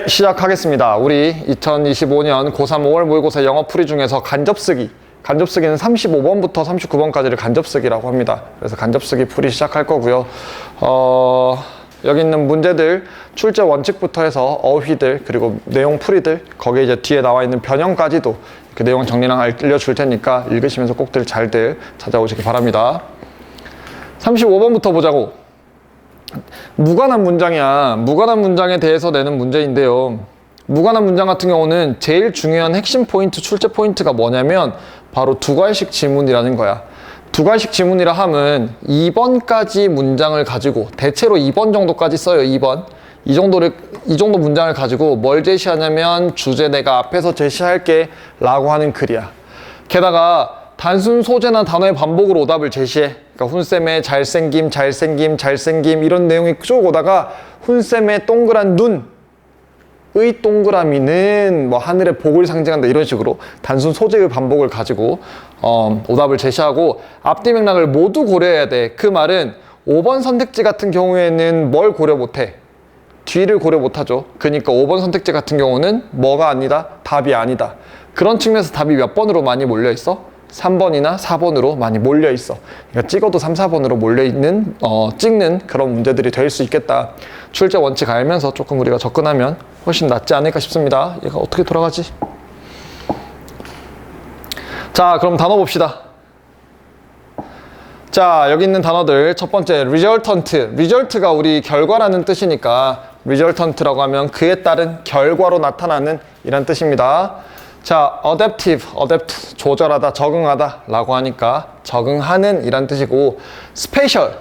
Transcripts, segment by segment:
시작하겠습니다. 우리 2025년 고3 5월 모의고사 영어 풀이 중에서 간접쓰기는 35번부터 39번까지를 간접쓰기라고 합니다. 그래서 간접쓰기 풀이 시작할 거고요. 여기 있는 문제들, 출제 원칙부터 해서 어휘들, 그리고 내용 풀이들, 거기에 이제 뒤에 나와 있는 변형까지도 그 내용 정리랑 알려줄 테니까 읽으시면서 꼭들 잘들 찾아오시기 바랍니다. 35번부터 보자고. 무관한 문장이야. 무관한 문장에 대해서 내는 문제인데요. 무관한 문장 같은 경우는 제일 중요한 핵심 포인트, 출제 포인트가 뭐냐면 바로 두 가지식 지문이라는 거야. 두 가지식 지문이라 함은 2번까지 문장을 가지고, 대체로 2번 정도까지 써요. 2번. 이 정도 문장을 가지고 뭘 제시하냐면 주제 내가 앞에서 제시할게 라고 하는 글이야. 게다가 단순 소재나 단어의 반복으로 오답을 제시해. 그러니까 훈쌤의 잘생김 이런 내용이 쭉 오다가 훈쌤의 동그란 눈의 동그라미는 뭐 하늘의 복을 상징한다 이런 식으로 단순 소재의 반복을 가지고 오답을 제시하고 앞뒤 맥락을 모두 고려해야 돼. 그 말은 5번 선택지 같은 경우에는 뭘 고려 못해? 뒤를 고려 못하죠. 그러니까 5번 선택지 같은 경우는 뭐가 아니다? 답이 아니다. 그런 측면에서 답이 몇 번으로 많이 몰려있어? 3번이나 4번으로 많이 몰려있어. 그러니까 찍어도 3, 4번으로 몰려있는 찍는 그런 문제들이 될 수 있겠다. 출제 원칙 알면서 조금 우리가 접근하면 훨씬 낫지 않을까 싶습니다. 얘가 어떻게 돌아가지? 자, 그럼 단어 봅시다. 자, 여기 있는 단어들 첫 번째 resultant. result가 우리 결과라는 뜻이니까 resultant라고 하면 그에 따른 결과로 나타나는 이란 뜻입니다. 자, adaptive, adapt, 조절하다, 적응하다 라고 하니까 적응하는 이란 뜻이고, special,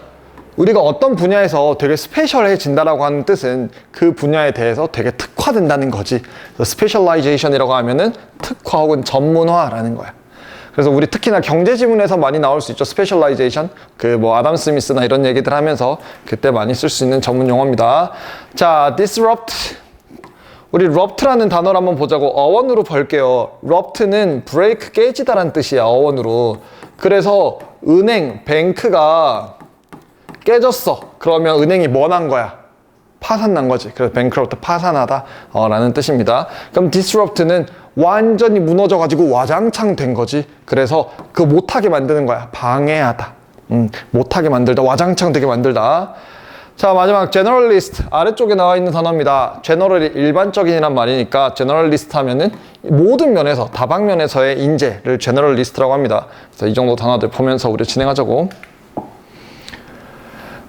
우리가 어떤 분야에서 되게 스페셜해진다라고 하는 뜻은 그 분야에 대해서 되게 특화된다는 거지. specialization이라고 하면은 특화 혹은 전문화라는 거야. 그래서 우리 특히나 경제 지문에서 많이 나올 수 있죠. specialization. 그 뭐 아담 스미스나 이런 얘기들 하면서 그때 많이 쓸 수 있는 전문 용어입니다. 자, disrupt. 우리 rupt라는 단어를 한번 보자고. 어원으로 볼게요. rupt는 break, 깨지다라는 뜻이야. 어원으로. 그래서 은행, 뱅크가 깨졌어. 그러면 은행이 뭐 난 거야? 파산 난 거지. 그래서 bankrupt, 파산하다 라는 뜻입니다. 그럼 disrupt는 완전히 무너져가지고 와장창 된 거지. 그래서 그거 못하게 만드는 거야. 방해하다. 못하게 만들다. 와장창 되게 만들다. 자, 마지막 generalist. 아래쪽에 나와 있는 단어입니다. general이 일반적인이란 말이니까 generalist 하면은 모든 면에서, 다방면에서의 인재를 generalist라고 합니다. 그래서 이 정도 단어들 보면서 우리 진행하자고.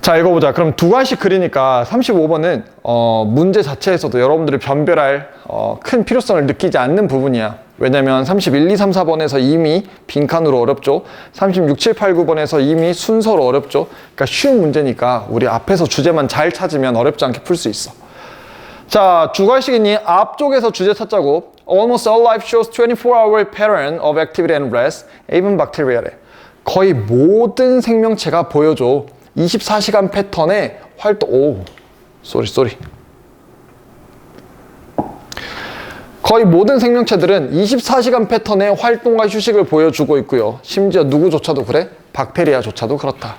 자, 읽어보자. 그럼 두 가지씩 그리니까 35번은 문제 자체에서도 여러분들이 변별할 큰 필요성을 느끼지 않는 부분이야. 왜냐면 31, 2, 3, 4번에서 이미 빈칸으로 어렵죠. 36, 7, 8, 9번에서 이미 순서로 어렵죠. 그러니까 쉬운 문제니까 우리 앞에서 주제만 잘 찾으면 어렵지 않게 풀 수 있어. 자, 두 가지씩이니 앞쪽에서 주제 찾자고. Almost all life shows 24-hour pattern of activity and rest, even bacteria래. 거의 모든 생명체가 보여줘. 24시간 패턴의 활동. 쏘리. 거의 모든 생명체들은 24시간 패턴의 활동과 휴식을 보여주고 있고요. 심지어 누구조차도 그래? 박테리아조차도 그렇다.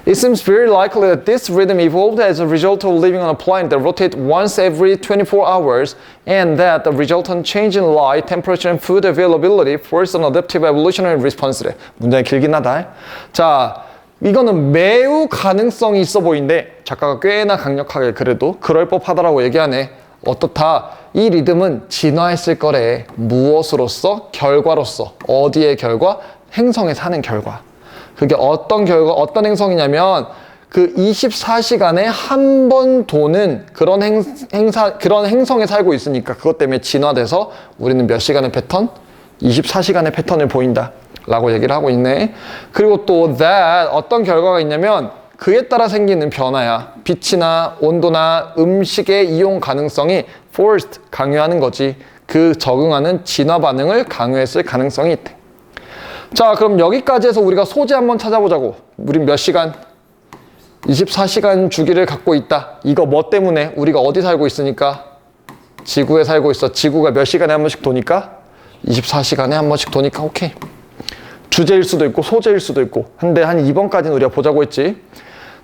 It seems very likely that this rhythm evolved as a result of living on a planet that rotates once every 24 hours and that the resultant change in light, temperature, and food availability forced an adaptive evolutionary response래. 문장이 길긴 하다. 자, 이거는 매우 가능성이 있어 보이는데 작가가 꽤나 강력하게 그래도 그럴 법하다라고 얘기하네. 어떻다? 이 리듬은 진화했을 거래. 무엇으로서? 결과로서. 어디의 결과? 행성에 사는 결과. 그게 어떤 결과, 어떤 행성이냐면 그 24시간에 한 번 도는 그런 그런 행성에 살고 있으니까 그것 때문에 진화돼서 우리는 몇 시간의 패턴? 24시간의 패턴을 보인다 라고 얘기를 하고 있네. 그리고 또 that 어떤 결과가 있냐면 그에 따라 생기는 변화야. 빛이나 온도나 음식의 이용 가능성이 forced, 강요하는 거지. 그 적응하는 진화 반응을 강요했을 가능성이 있대. 자, 그럼 여기까지 해서 우리가 소재 한번 찾아보자고. 우린 몇 시간? 24시간 주기를 갖고 있다. 이거 뭐 때문에? 우리가 어디 살고 있으니까? 지구에 살고 있어. 지구가 몇 시간에 한 번씩 도니까? 24시간에 한 번씩 도니까 오케이. 주제일 수도 있고 소재일 수도 있고. 근데 한 2번까지는 우리가 보자고 했지.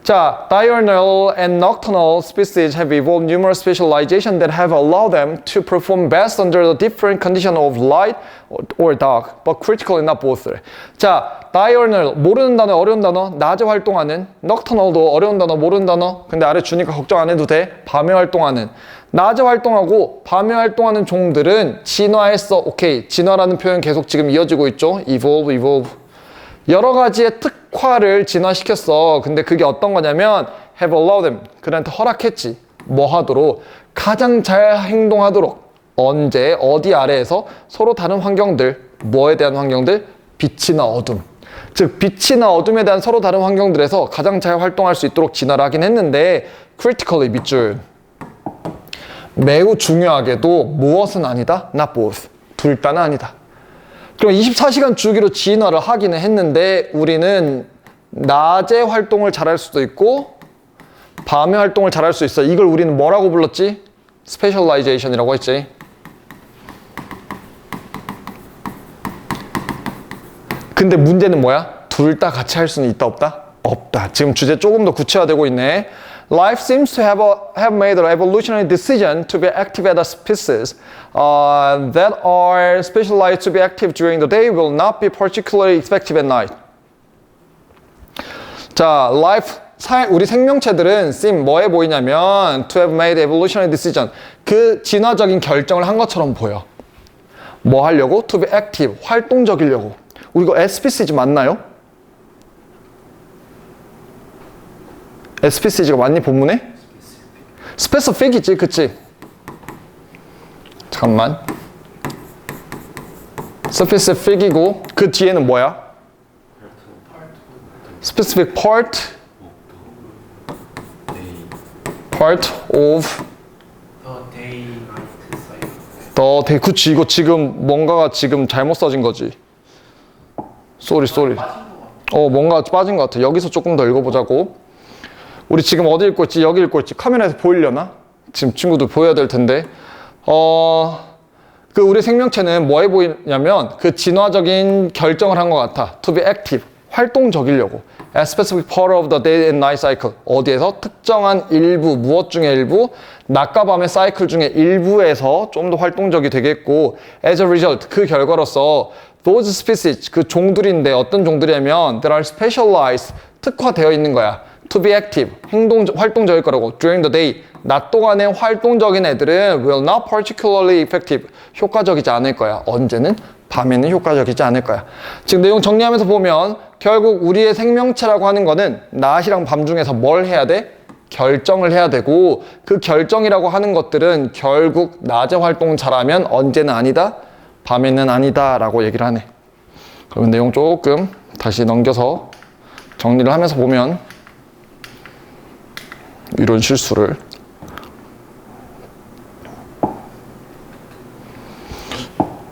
자, diurnal and nocturnal species have evolved numerous specialization that have allowed them to perform best under the different condition of light or dark, but critically not both. 자, diurnal, 모르는 단어, 어려운 단어, 낮에 활동하는, nocturnal도 어려운 단어, 모르는 단어, 근데 아래 주니까 걱정 안 해도 돼. 밤에 활동하는, 낮에 활동하고 밤에 활동하는 종들은 진화했어. 오케이, 진화라는 표현 계속 지금 이어지고 있죠. evolve. 여러 가지의 특화를 진화시켰어. 근데 그게 어떤 거냐면 have allowed them, 그들한테 허락했지. 뭐 하도록? 가장 잘 행동하도록. 언제, 어디 아래에서 서로 다른 환경들, 뭐에 대한 환경들? 빛이나 어둠. 즉 빛이나 어둠에 대한 서로 다른 환경들에서 가장 잘 활동할 수 있도록 진화를 하긴 했는데 critically, 밑줄, 매우 중요하게도 무엇은 아니다? not both. 둘 다는 아니다. 그럼 24시간 주기로 진화를 하기는 했는데 우리는 낮에 활동을 잘할 수도 있고 밤에 활동을 잘할 수 있어. 이걸 우리는 뭐라고 불렀지? 스페셜라이제이션이라고 했지. 근데 문제는 뭐야? 둘 다 같이 할 수는 있다 없다? 없다. 지금 주제 조금 더 구체화되고 있네. Life seems to have made an evolutionary decision to be active at a species that are specialized to be active during the day will not be particularly effective at night. 자, 우리 생명체들은 seem 뭐해 보이냐면 to have made evolutionary decision, 그 진화적인 결정을 한 것처럼 보여. 뭐 하려고? To be active, 활동적이려고. 우리 이거 SPCG 맞나요? SPCG가 맞니 본문에? 스페시픽이지, 그치? 잠깐만. 스페시픽이고 그 뒤에는 뭐야? Specific part of the day. 그치, 이거 지금 뭔가가 지금 잘못 써진 거지. 쏘리. 뭔가 빠진 것 같아. 여기서 조금 더 읽어보자고. 우리 지금 어디 읽고 있지? 여기 읽고 있지? 카메라에서 보이려나? 지금 친구들 보여야 될 텐데. 그 우리 생명체는 뭐해 보이냐면 그 진화적인 결정을 한 것 같아. To be active. 활동적이려고. A specific part of the day and night cycle. 어디에서? 특정한 일부, 무엇 중에 일부? 낮과 밤의 사이클 중에 일부에서 좀 더 활동적이 되겠고, as a result, 그 결과로서 those species, 그 종들인데 어떤 종들이냐면 that are specialized, 특화되어 있는 거야. To be active, 활동적일 거라고. During the day, 낮 동안에 활동적인 애들은 will not particularly effective, 효과적이지 않을 거야. 언제는? 밤에는 효과적이지 않을 거야. 지금 내용 정리하면서 보면 결국 우리의 생명체라고 하는 거는 낮이랑 밤 중에서 뭘 해야 돼? 결정을 해야 되고, 그 결정이라고 하는 것들은 결국 낮에 활동 잘하면 언제는 아니다? 밤에는 아니다 라고 얘기를 하네. 그러면 내용 조금 다시 넘겨서 정리를 하면서 보면 이런 실수를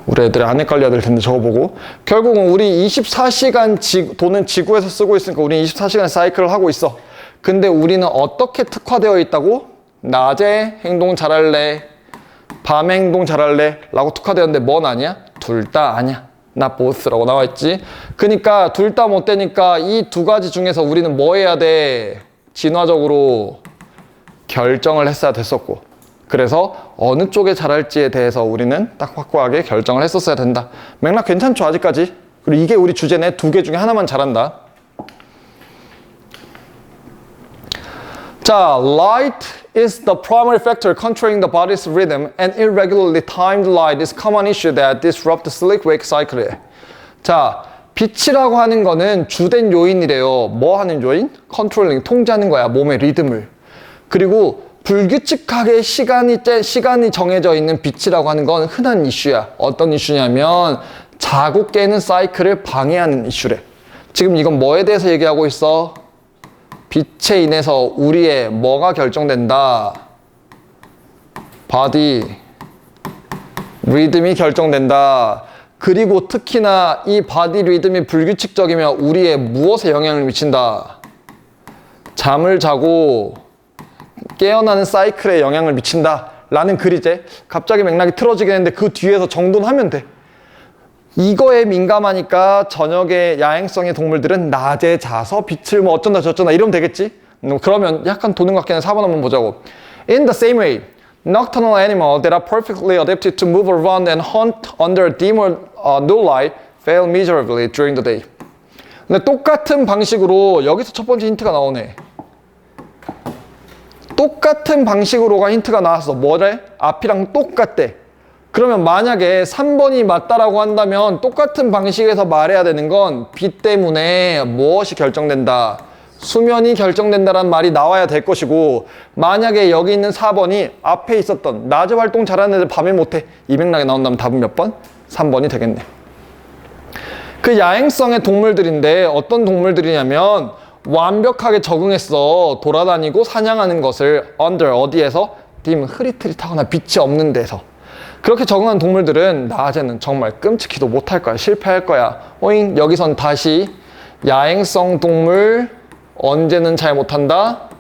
우리 애들이 안 헷갈려야 될 텐데 적어보고, 결국은 우리 24시간 도는 지구에서 쓰고 있으니까 우리는 24시간 사이클을 하고 있어. 근데 우리는 어떻게 특화되어 있다고? 낮에 행동 잘할래, 밤에 행동 잘할래 라고 특화되었는데 뭔 아니야? 둘 다 아니야. not both라고 나와 있지. 그러니까 둘 다 못 되니까 이 두 가지 중에서 우리는 뭐 해야 돼? 진화적으로 결정을 했어야 됐었고, 그래서 어느 쪽에 잘할지에 대해서 우리는 딱 확고하게 결정을 했었어야 된다. 맥락 괜찮죠 아직까지? 그리고 이게 우리 주제네. 두 개 중에 하나만 잘한다. 자, light is the primary factor controlling the body's rhythm, and irregularly timed light is a common issue that disrupt the sleep-wake cycle. 자, 빛이라고 하는 거는 주된 요인이래요. 뭐 하는 요인? 컨트롤링, 통제하는 거야. 몸의 리듬을. 그리고 불규칙하게 시간이 정해져 있는 빛이라고 하는 건 흔한 이슈야. 어떤 이슈냐면 자고 깨는 사이클을 방해하는 이슈래. 지금 이건 뭐에 대해서 얘기하고 있어? 빛에 인해서 우리의 뭐가 결정된다? 바디 리듬이 결정된다. 그리고 특히나 이 바디 리듬이 불규칙적이면 우리의 무엇에 영향을 미친다? 잠을 자고 깨어나는 사이클에 영향을 미친다 라는 글이제. 갑자기 맥락이 틀어지긴 했는데 그 뒤에서 정돈하면 돼. 이거에 민감하니까 저녁에 야행성의 동물들은 낮에 자서 빛을 뭐 어쩐다 저쩐다 이러면 되겠지. 그러면 약간 도는 것 같긴 해. 4번 한번 보자고. In the same way, nocturnal animals that are perfectly adapted to move around and hunt under dim or no light fail miserably during the day. 근데 똑같은 방식으로 여기서 첫 번째 힌트가 나오네. 똑같은 방식으로가 힌트가 나왔어. 뭐래? 앞이랑 똑같대. 그러면 만약에 3번이 맞다라고 한다면 똑같은 방식에서 말해야 되는 건 빛 때문에 무엇이 결정된다. 수면이 결정된다라는 말이 나와야 될 것이고, 만약에 여기 있는 4번이 앞에 있었던 낮에 활동 잘하는 애들 밤에 못해. 이 맥락에 나온다면 답은 몇 번? 3번이 되겠네. 그 야행성의 동물들인데 어떤 동물들이냐면 완벽하게 적응했어. 돌아다니고 사냥하는 것을 under 어디에서? dim 흐릿흐릿하거나 빛이 없는 데서. 그렇게 적응한 동물들은 낮에는 정말 끔찍히도 못할 거야. 실패할 거야. 오잉 여기선 다시 야행성 동물 언제는 잘 못한다?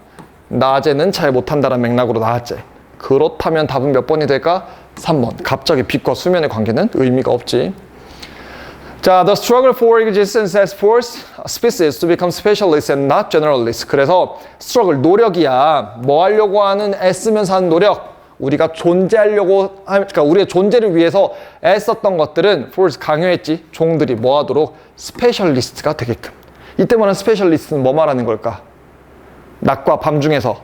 낮에는 잘 못한다라는 맥락으로 나왔지. 그렇다면 답은 몇 번이 될까? 3번. 갑자기 빛과 수면의 관계는 의미가 없지. 자, the struggle for existence has forced species to become specialists and not generalists. 그래서 struggle, 노력이야. 뭐 하려고 하는 애쓰면서 하는 노력. 우리가 존재하려고, 그러니까 우리의 존재를 위해서 애썼던 것들은 force 강요했지. 종들이 뭐 하도록? 스페셜리스트가 되게끔. 이때 말하는 스페셜리스트는 뭐 말하는 걸까? 낮과 밤 중에서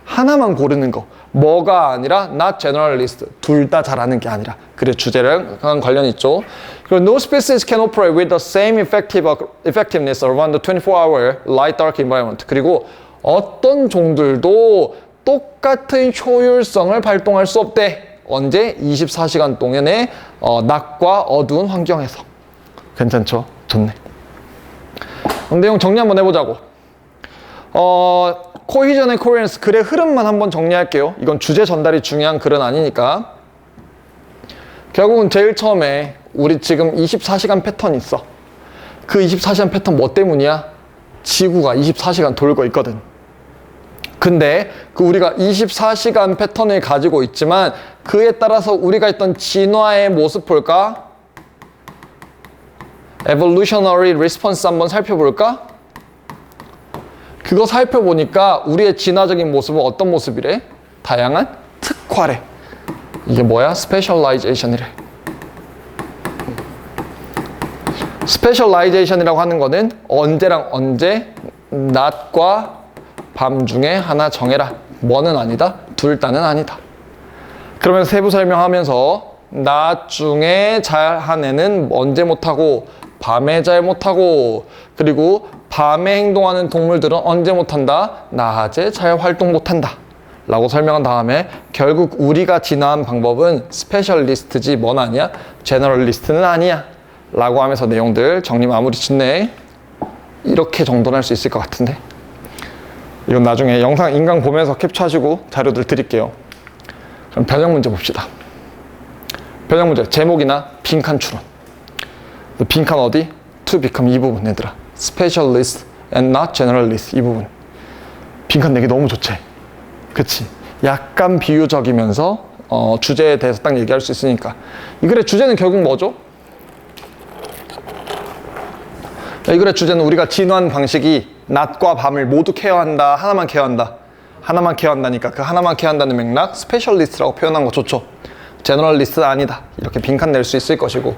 하나만 고르는 거. 뭐가 아니라 not generalist. 둘 다 잘하는 게 아니라. 그래 주제랑 관련이 있죠. 그리고 no species can operate with the same effectiveness around the 24-hour light dark environment. 그리고 어떤 종들도 똑같은 효율성을 발동할 수 없대. 언제? 24시간 동안의 낮과 어두운 환경에서. 괜찮죠? 좋네. 내용 정리 한번 해보자고. 코히전의 코헤런스, 글의 흐름만 한번 정리할게요. 이건 주제 전달이 중요한 글은 아니니까. 결국은 제일 처음에 우리 지금 24시간 패턴이 있어. 그 24시간 패턴 뭐 때문이야? 지구가 24시간 돌고 있거든. 근데 그 우리가 24시간 패턴을 가지고 있지만 그에 따라서 우리가 있던 진화의 모습 볼까? Evolutionary Response 한번 살펴볼까? 그거 살펴보니까 우리의 진화적인 모습은 어떤 모습이래? 다양한 특화래. 이게 뭐야? Specialization이래. Specialization이라고 하는 거는 언제랑 언제 낮과 밤 중에 하나 정해라. 뭐는 아니다? 둘 다는 아니다. 그러면 세부 설명하면서 낮 중에 잘한 애는 언제 못하고 밤에 잘 못하고 그리고 밤에 행동하는 동물들은 언제 못한다? 낮에 잘 활동 못한다 라고 설명한 다음에 결국 우리가 진화한 방법은 스페셜리스트지 뭔 아니야? 제너럴리스트는 아니야 라고 하면서 내용들 정리 마무리 짓네. 이렇게 정도는 할 수 있을 것 같은데 이건 나중에 영상 인강 보면서 캡처하시고 자료들 드릴게요. 그럼 변형 문제 봅시다. 변형 문제 제목이나 빈칸 추론. 빈칸 어디? to become 이 부분 얘들아. specialist and not generalist 이 부분. 빈칸 내기 너무 좋지? 그치? 약간 비유적이면서 주제에 대해서 딱 얘기할 수 있으니까. 이 글의 주제는 결국 뭐죠? 이 글의 주제는 우리가 진화한 방식이 낮과 밤을 모두 케어한다. 하나만 케어한다. 하나만 케어한다니까 그 하나만 케어한다는 맥락 스페셜리스트라고 표현한 거 좋죠. 제너럴리스트 아니다. 이렇게 빈칸 낼 수 있을 것이고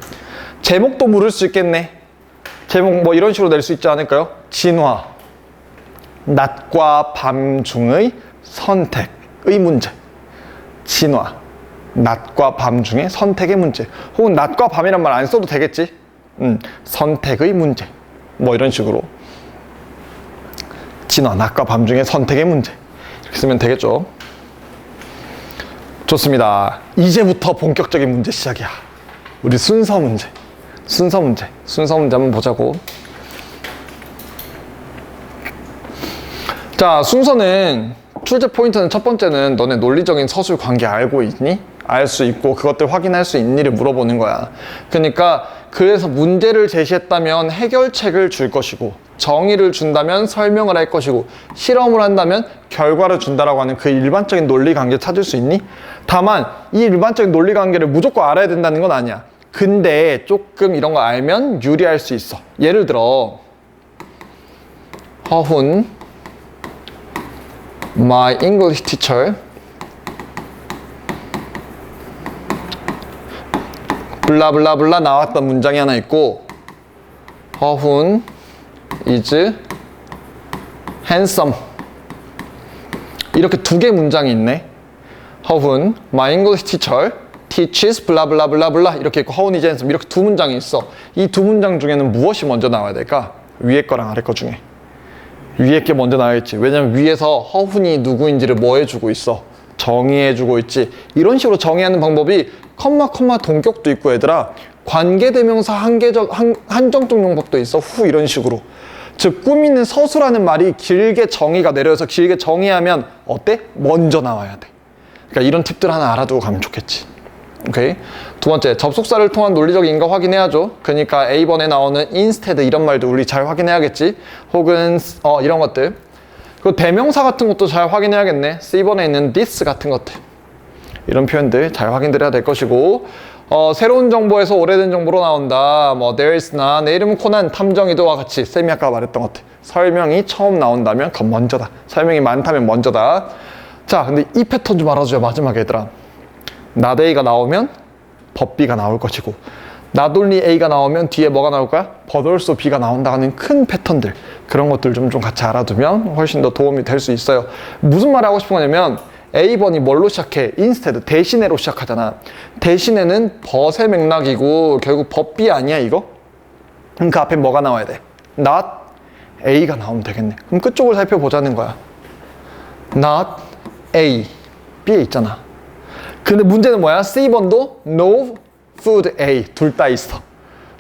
제목도 물을 수 있겠네. 제목 뭐 이런 식으로 낼 수 있지 않을까요? 진화 낮과 밤 중의 선택의 문제. 진화 낮과 밤 중의 선택의 문제. 혹은 낮과 밤이란 말 안 써도 되겠지. 선택의 문제. 뭐 이런 식으로 진화 낮과 밤 중의 선택의 문제 이렇게 쓰면 되겠죠. 좋습니다. 이제부터 본격적인 문제 시작이야. 우리 순서 문제 한번 보자고. 자, 순서는 출제 포인트는 첫 번째는 너네 논리적인 서술 관계 알고 있니? 알 수 있고 그것들 확인할 수 있니를 물어보는 거야. 그러니까 그래서 문제를 제시했다면 해결책을 줄 것이고 정의를 준다면 설명을 할 것이고 실험을 한다면 결과를 준다라고 하는 그 일반적인 논리 관계 찾을 수 있니? 다만 이 일반적인 논리 관계를 무조건 알아야 된다는 건 아니야. 근데 조금 이런 거 알면 유리할 수 있어. 예를 들어 허훈 My English teacher 블라블라블라 나왔던 문장이 하나 있고 허훈 is handsome 이렇게 두 개 문장이 있네. 허훈 My English teacher teaches 블라블라블라블라 이렇게 있고 허훈 is handsome 이렇게 두 문장이 있어. 이 두 문장 중에는 무엇이 먼저 나와야 될까? 위에 거랑 아래 거 중에 위에 게 먼저 나와야겠지. 왜냐면 위에서 허훈이 누구인지를 뭐 해주고 있어? 정의해주고 있지. 이런 식으로 정의하는 방법이 컴마 동격도 있고 얘들아 관계대명사 한정적 용법도 있어. 후 이런 식으로. 즉 꾸미는 서술하는 말이 길게 정의가 내려서 길게 정의하면 어때? 먼저 나와야 돼. 그러니까 이런 팁들 하나 알아두고 가면 좋겠지. 오케이. 두 번째, 접속사를 통한 논리적 인과 확인해야죠. 그러니까 A번에 나오는 instead 이런 말도 우리 잘 확인해야겠지. 혹은 이런 것들. 그리고 대명사 같은 것도 잘 확인해야겠네. C번에 있는 this 같은 것들. 이런 표현들 잘 확인드려야 될 것이고 새로운 정보에서 오래된 정보로 나온다. 뭐 there is나 내 이름은 코난 탐정이도와 같이 쌤이 아까 말했던 것들. 설명이 처음 나온다면 그건 먼저다. 설명이 많다면 먼저다. 자, 근데 이 패턴 좀 알아줘야 마지막에 얘들아. not A가 나오면 but B가 나올 것이고 not only A가 나오면 뒤에 뭐가 나올 거야? but also B가 나온다는 큰 패턴들 그런 것들 좀 같이 알아두면 훨씬 더 도움이 될 수 있어요. 무슨 말을 하고 싶은 거냐면 A번이 뭘로 시작해? instead, 대신에로 시작하잖아. 대신에는 but의 맥락이고 결국 but B 아니야 이거? 그럼 그 앞에 뭐가 나와야 돼? not A가 나오면 되겠네. 그럼 끝쪽을 살펴보자는 거야. not A, B에 있잖아. 근데 문제는 뭐야? C번도 no food A 둘 다 있어.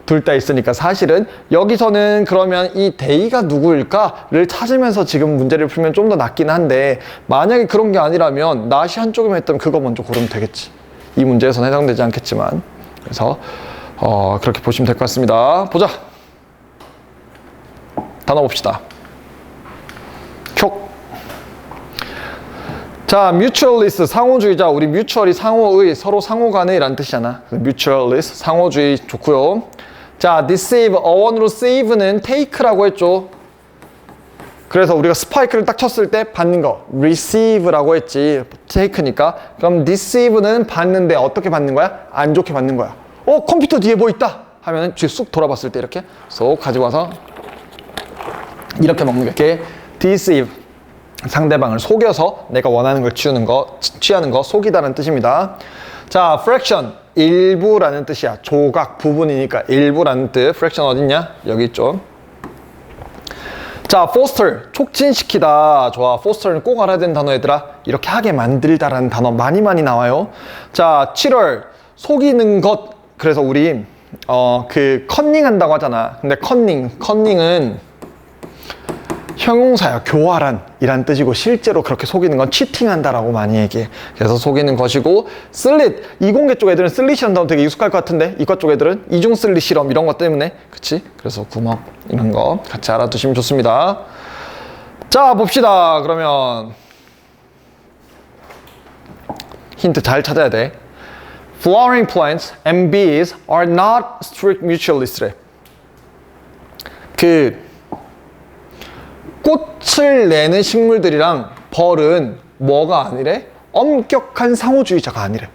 둘 다 있으니까 사실은 여기서는 그러면 이 데이가 누구일까를 찾으면서 지금 문제를 풀면 좀 더 낫긴 한데 만약에 그런 게 아니라면 not이 한쪽이면 했다면 그거 먼저 고르면 되겠지. 이 문제에서는 해당되지 않겠지만 그래서 그렇게 보시면 될 것 같습니다. 보자. 단어 봅시다. 촉. 자, mutualist, 상호주의자. 우리 mutual이 상호의, 서로 상호간의 라는 뜻이잖아. mutualist, 상호주의 좋고요. 자, deceive, 어원으로 save는 take라고 했죠. 그래서 우리가 스파이크를 딱 쳤을 때 받는 거 receive라고 했지. take니까. 그럼 deceive는 받는데 어떻게 받는 거야? 안 좋게 받는 거야. 컴퓨터 뒤에 뭐 있다 하면은 뒤에 쑥 돌아봤을 때 이렇게 쏙 가지고 와서 이렇게 먹는 게 이렇게 deceive. 상대방을 속여서 내가 원하는 걸 취하는 거 속이다는 뜻입니다. 자, fraction 일부라는 뜻이야. 조각 부분이니까 일부라는 뜻. fraction 어딨냐? 여기 있죠. 자, foster 촉진시키다. 좋아. foster는 꼭 알아야 되는 단어 얘들아. 이렇게 하게 만들다라는 단어 많이 나와요. 자, cheater 속이는 것. 그래서 우리 컨닝한다고 하잖아. 근데 컨닝은 형용사야. 교활한 이란 뜻이고 실제로 그렇게 속이는 건 치팅한다라고 많이 얘기해. 그래서 속이는 것이고 슬릿 이공계 쪽 애들은 슬릿이라는 단어 되게 익숙할 것 같은데 이과 쪽 애들은 이중 슬릿 실험 이런 것 때문에 그치? 그래서 구멍 이런 거 같이 알아두시면 좋습니다. 자, 봅시다. 그러면 힌트 잘 찾아야 돼. Flowering plants and bees are not strict mutualists. 꽃을 내는 식물들이랑 벌은 뭐가 아니래? 엄격한 상호주의자가 아니래.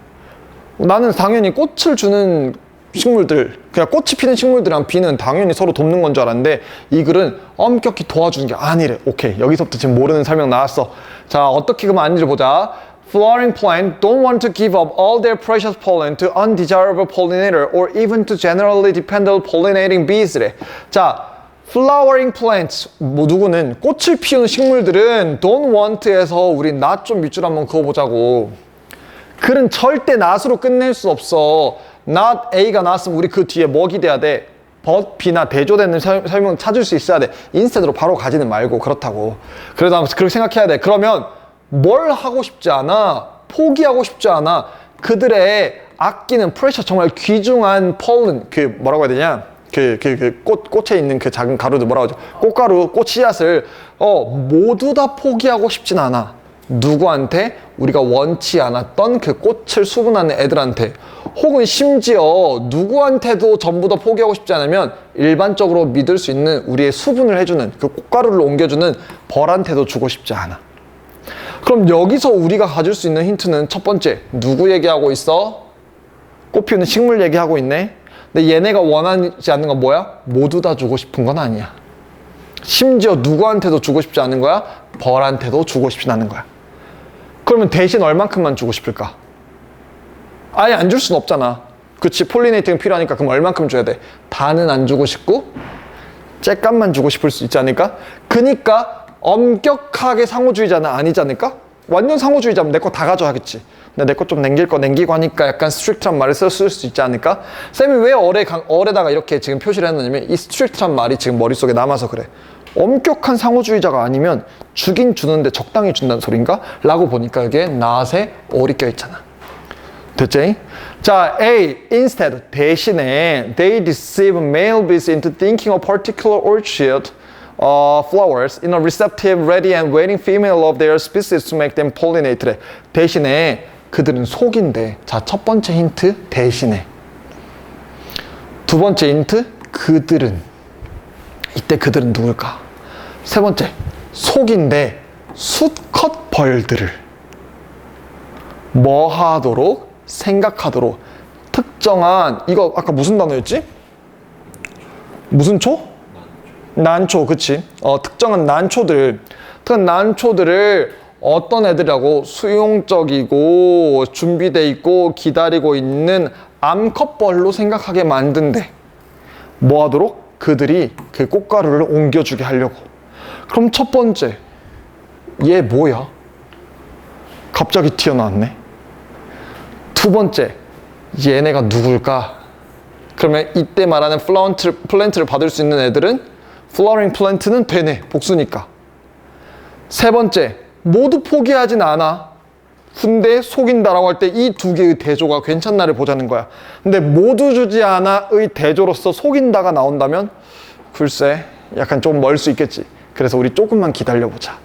나는 당연히 꽃을 주는 식물들, 그냥 꽃이 피는 식물들이랑 비는 당연히 서로 돕는 건 줄 알았는데 이 글은 엄격히 도와주는 게 아니래. 오케이, 여기서부터 지금 모르는 설명 나왔어. 자, 어떻게 그러면 아닌지를 보자. Flowering plant don't want to give up all their precious pollen to undesirable pollinator or even to generally dependent pollinating bees래. 자, flowering plants 누구는 꽃을 피우는 식물들은 don't want에서 우리 not 좀 밑줄 한번 그어보자고. 글은 절대 not으로 끝낼 수 없어. not A가 나왔으면 우리 그 뒤에 뭐 기대야 돼? but B나 대조되는 설명 찾을 수 있어야 돼. instead로 바로 가지는 말고 그렇다고. 그래서 그렇게 생각해야 돼. 그러면 뭘 하고 싶지 않아? 포기하고 싶지 않아? 그들의 아끼는 precious 정말 귀중한 pollen 뭐라고 해야 되냐? 꽃에 있는 그 작은 가루들 뭐라고 하죠? 꽃가루, 꽃씨앗을 모두 다 포기하고 싶진 않아. 누구한테? 우리가 원치 않았던 그 꽃을 수분하는 애들한테. 혹은 심지어 누구한테도 전부 다 포기하고 싶지 않으면 일반적으로 믿을 수 있는 우리의 수분을 해주는 그 꽃가루를 옮겨주는 벌한테도 주고 싶지 않아. 그럼 여기서 우리가 가질 수 있는 힌트는 첫 번째, 누구 얘기하고 있어? 꽃 피우는 식물 얘기하고 있네. 근데 얘네가 원하지 않는 건 뭐야? 모두 다 주고 싶은 건 아니야. 심지어 누구한테도 주고 싶지 않은 거야? 벌한테도 주고 싶지 않은 거야. 그러면 대신 얼만큼만 주고 싶을까? 아예 안 줄 순 없잖아. 그치, 폴리네이팅이 필요하니까 그럼 얼만큼 줘야 돼? 다는 안 주고 싶고 쬐값만 주고 싶을 수 있지 않을까? 그니까 엄격하게 상호주의자는 아니지 않을까? 완전 상호주의자면 내 거 다 가져야겠지. 근데 내 거 좀 남길 거 남기고 하니까 약간 스트릭트한 말을 쓸 수 있지 않을까? 쌤이 왜 어에다가 이렇게 지금 표시를 했느냐면 이 스트릭트한 말이 지금 머릿속에 남아서 그래. 엄격한 상호주의자가 아니면 주긴 주는데 적당히 준다는 소린가? 라고 보니까 여기에 not에 all이 껴있잖아. 됐지? 자, A. Instead, 대신에 they deceive male bees into thinking a particular orchid flowers in a receptive, ready and waiting female of their species to make them pollinate. 대신에 그들은 속인데. 자, 첫 번째 힌트 대신에. 두 번째 힌트 그들은. 이때 그들은 누굴까? 세 번째 속인데 수컷 벌들을 뭐 하도록? 생각하도록 특정한, 이거 아까 무슨 단어였지? 무슨 초? 난초, 그치? 특정한 난초들을 어떤 애들이라고? 수용적이고 준비돼 있고 기다리고 있는 암컷벌로 생각하게 만든대. 뭐 하도록? 그들이 그 꽃가루를 옮겨주게 하려고. 그럼 첫 번째, 얘 뭐야? 갑자기 튀어나왔네. 두 번째, 얘네가 누굴까? 그러면 이때 말하는 플랜트를 받을 수 있는 애들은 flowering 플랜트는 되네, 복수니까. 세 번째, 모두 포기하진 않아. 근데 속인다라고 할 때 이 두 개의 대조가 괜찮나를 보자는 거야. 근데 모두 주지 않아의 대조로서 속인다가 나온다면 글쎄 약간 좀 멀 수 있겠지. 그래서 우리 조금만 기다려보자.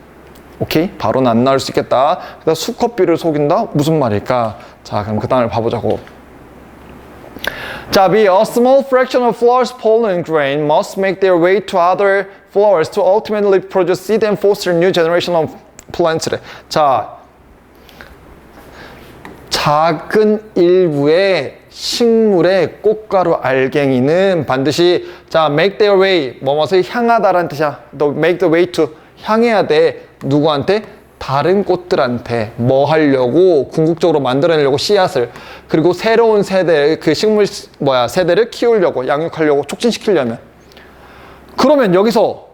오케이? 바로는 안 나올 수 있겠다. 그래서 수컷비를 속인다? 무슨 말일까? 자, 그럼 그 다음을 봐보자고. 자, B. A small fraction of flowers' pollen grain must make their way to other flowers to ultimately produce seed and foster new generation of plants. 자, 작은 일부의 식물의 꽃가루 알갱이는 반드시 자 make their way 뭐뭐을 향하다라는 뜻이야. 너 make the way to 향해야 돼. 누구한테? 다른 꽃들한테 뭐 하려고? 궁극적으로 만들어내려고 씨앗을. 그리고 새로운 세대 그 식물 세대를 키우려고 양육하려고 촉진시키려면. 그러면 여기서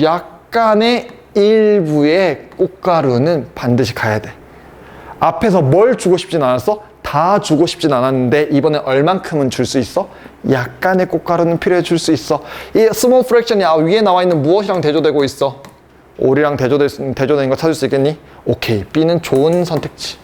약간의 일부의 꽃가루는 반드시 가야 돼. 앞에서 뭘 주고 싶진 않았어? 다 주고 싶진 않았는데 이번에 얼만큼은 줄 수 있어? 약간의 꽃가루는 필요해 줄 수 있어. 이 small fraction이 위에 나와 있는 무엇이랑 대조되고 있어? all이랑 대조되는 거 찾을 수 있겠니? 오케이, B는 좋은 선택지.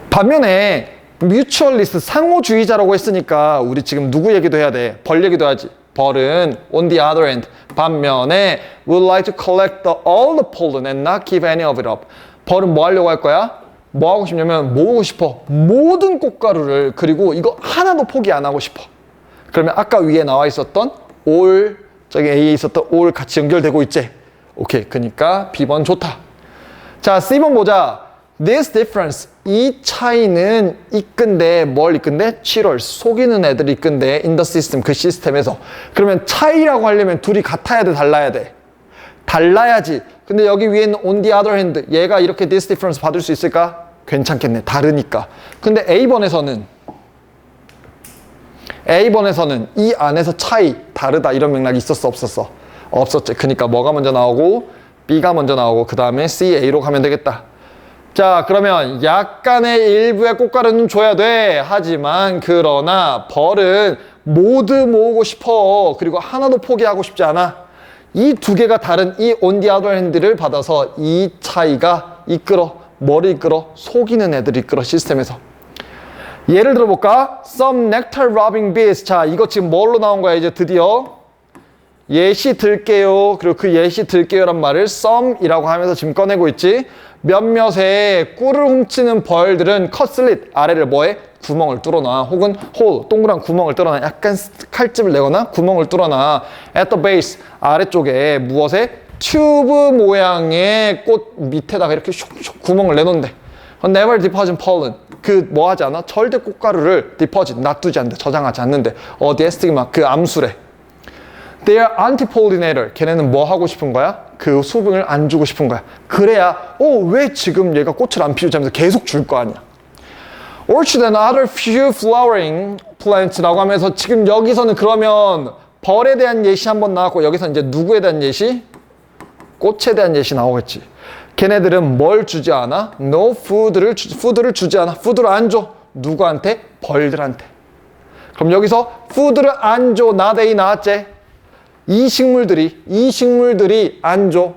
반면에 mutualist, 상호주의자라고 했으니까 우리 지금 누구 얘기도 해야 돼? 벌 얘기도 하지. 벌은 on the other hand, 반면에 would like to collect all the pollen and not give any of it up. 벌은 뭐 하려고 할 거야? 뭐 하고 싶냐면 모으고 싶어. 모든 꽃가루를. 그리고 이거 하나도 포기 안 하고 싶어. 그러면 아까 위에 나와 있었던 all, 저기 A에 있었던 all 같이 연결되고 있지? 오케이, 그러니까 B번 좋다. 자, C번 보자. This difference, 이 차이는 이끈데 뭘 이끈데? cheaters, 속이는 애들이 이끈데 in the system, 그 시스템에서. 그러면 차이라고 하려면 둘이 같아야 돼, 달라야 돼? 달라야지. 근데 여기 위에는 on the other hand, 얘가 이렇게 this difference 받을 수 있을까? 괜찮겠네, 다르니까. 근데 A번에서는 이 안에서 차이, 다르다 이런 맥락이 있었어, 없었어? 없었지. 그러니까 뭐가 먼저 나오고 B가 먼저 나오고 그 다음에 C, A로 가면 되겠다. 자, 그러면 약간의 일부의 꽃가루는 줘야 돼. 하지만 그러나 벌은 모두 모으고 싶어. 그리고 하나도 포기하고 싶지 않아. 이 두 개가 다른 이 on the other hand를 받아서 이 차이가 이끌어, 뭐를 이끌어? 속이는 애들을 이끌어, 시스템에서. 예를 들어볼까? Some nectar robbing bees. 자, 이거 지금 뭘로 나온 거야, 이제 드디어? 예시 들게요. 그리고 그 예시 들게요란 말을 some이라고 하면서 지금 꺼내고 있지. 몇몇의 꿀을 훔치는 벌들은 cut slit, 아래를 뭐해? 구멍을 뚫어놔. 혹은 hole, 동그란 구멍을 뚫어놔. 약간 칼집을 내거나 구멍을 뚫어놔. At the base, 아래쪽에 무엇에? 튜브 모양의 꽃 밑에다가 이렇게 슉슉 구멍을 내놓는데 never deposit pollen. 그 뭐 하지 않아? 절대 꽃가루를 deposit, 놔두지 않는데, 저장하지 않는데 어디에? 스티그마, 그 암술에. They are antipollinator. 걔네는 뭐 하고 싶은 거야? 그 수분을 안 주고 싶은 거야. 그래야 왜 지금 얘가 꽃을 안 피우지 하면서 계속 줄 거 아니야. Orchid and other few flowering plants라고 하면서 지금 여기서는 그러면 벌에 대한 예시 한번 나왔고 여기서 이제 누구에 대한 예시? 꽃에 대한 예시 나오겠지. 걔네들은 뭘 주지 않아? No food를 주지 않아. food를 안 줘. 누구한테? 벌들한테. 그럼 여기서 food를 안 줘. 나데이 나왔지? 이 식물들이 안 줘.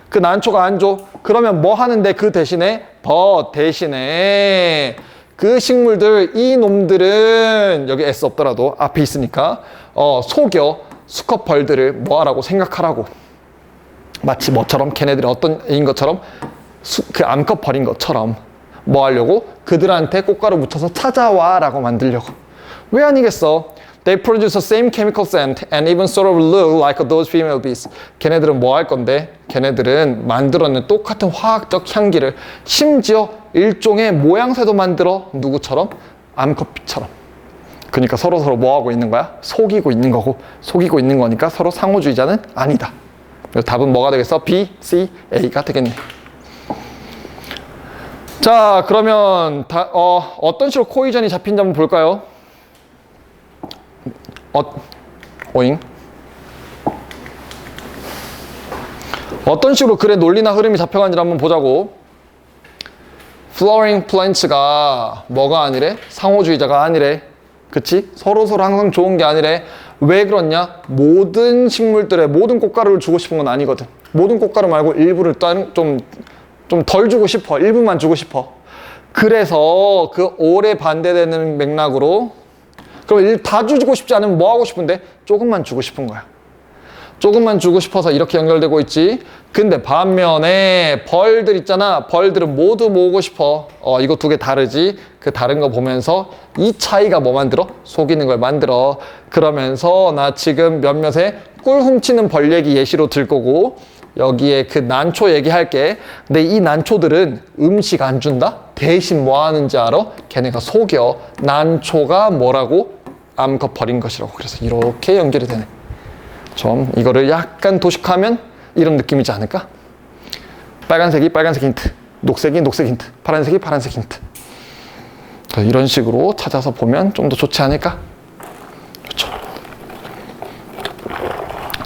그 난초가 안 줘. 그러면 뭐 하는데 그 대신에? 대신에 그 식물들, 이 놈들은 여기 S 없더라도 앞에 있으니까 속여 수컷 벌들을 뭐 하라고? 생각하라고. 마치 뭐처럼? 걔네들이 어떤 애인 것처럼? 그 암컷 벌인 것처럼 뭐 하려고? 그들한테 꽃가루 묻혀서 찾아와 라고 만들려고. 왜 아니겠어? They produce the same chemical scent and even sort of look like those female bees. 걔네들은 뭐 할 건데? 걔네들은 만들어낸 똑같은 화학적 향기를 심지어 일종의 모양새도 만들어. 누구처럼? 암컷비처럼. 그러니까 서로 뭐 하고 있는 거야? 속이고 있는 거고, 속이고 있는 거니까 서로 상호주의자는 아니다. 그래서 답은 뭐가 되겠어? B, C, A가 되겠네. 자, 그러면 어떤 식으로 코이전이 잡힌지 한번 볼까요? 오잉? 어떤 식으로 글의 논리나 흐름이 잡혀가는지 한번 보자고. Flowering plants가 뭐가 아니래? 상호주의자가 아니래. 그치? 서로서로 항상 좋은 게 아니래. 왜 그렇냐? 모든 식물들의 모든 꽃가루를 주고 싶은 건 아니거든. 모든 꽃가루 말고 일부를 좀 덜 주고 싶어. 일부만 주고 싶어. 그래서 그 올해 반대되는 맥락으로 그럼 다 주고 싶지 않으면 뭐 하고 싶은데? 조금만 주고 싶은 거야. 조금만 주고 싶어서 이렇게 연결되고 있지. 근데 반면에 벌들 있잖아. 벌들은 모두 모으고 싶어. 이거 두 개 다르지. 그 다른 거 보면서 이 차이가 뭐 만들어? 속이는 걸 만들어. 그러면서 나 지금 몇몇의 꿀 훔치는 벌 얘기 예시로 들 거고 여기에 그 난초 얘기할게. 근데 이 난초들은 음식 안 준다? 대신 뭐 하는지 알아? 걔네가 속여. 난초가 뭐라고? 암컷 벌인 것이라고. 그래서 이렇게 연결이 되네. 좀 이거를 약간 도식하면 이런 느낌이지 않을까? 빨간색이 빨간색 힌트, 녹색이 녹색 힌트, 파란색이 파란색 힌트. 이런 식으로 찾아서 보면 좀 더 좋지 않을까? 그렇죠.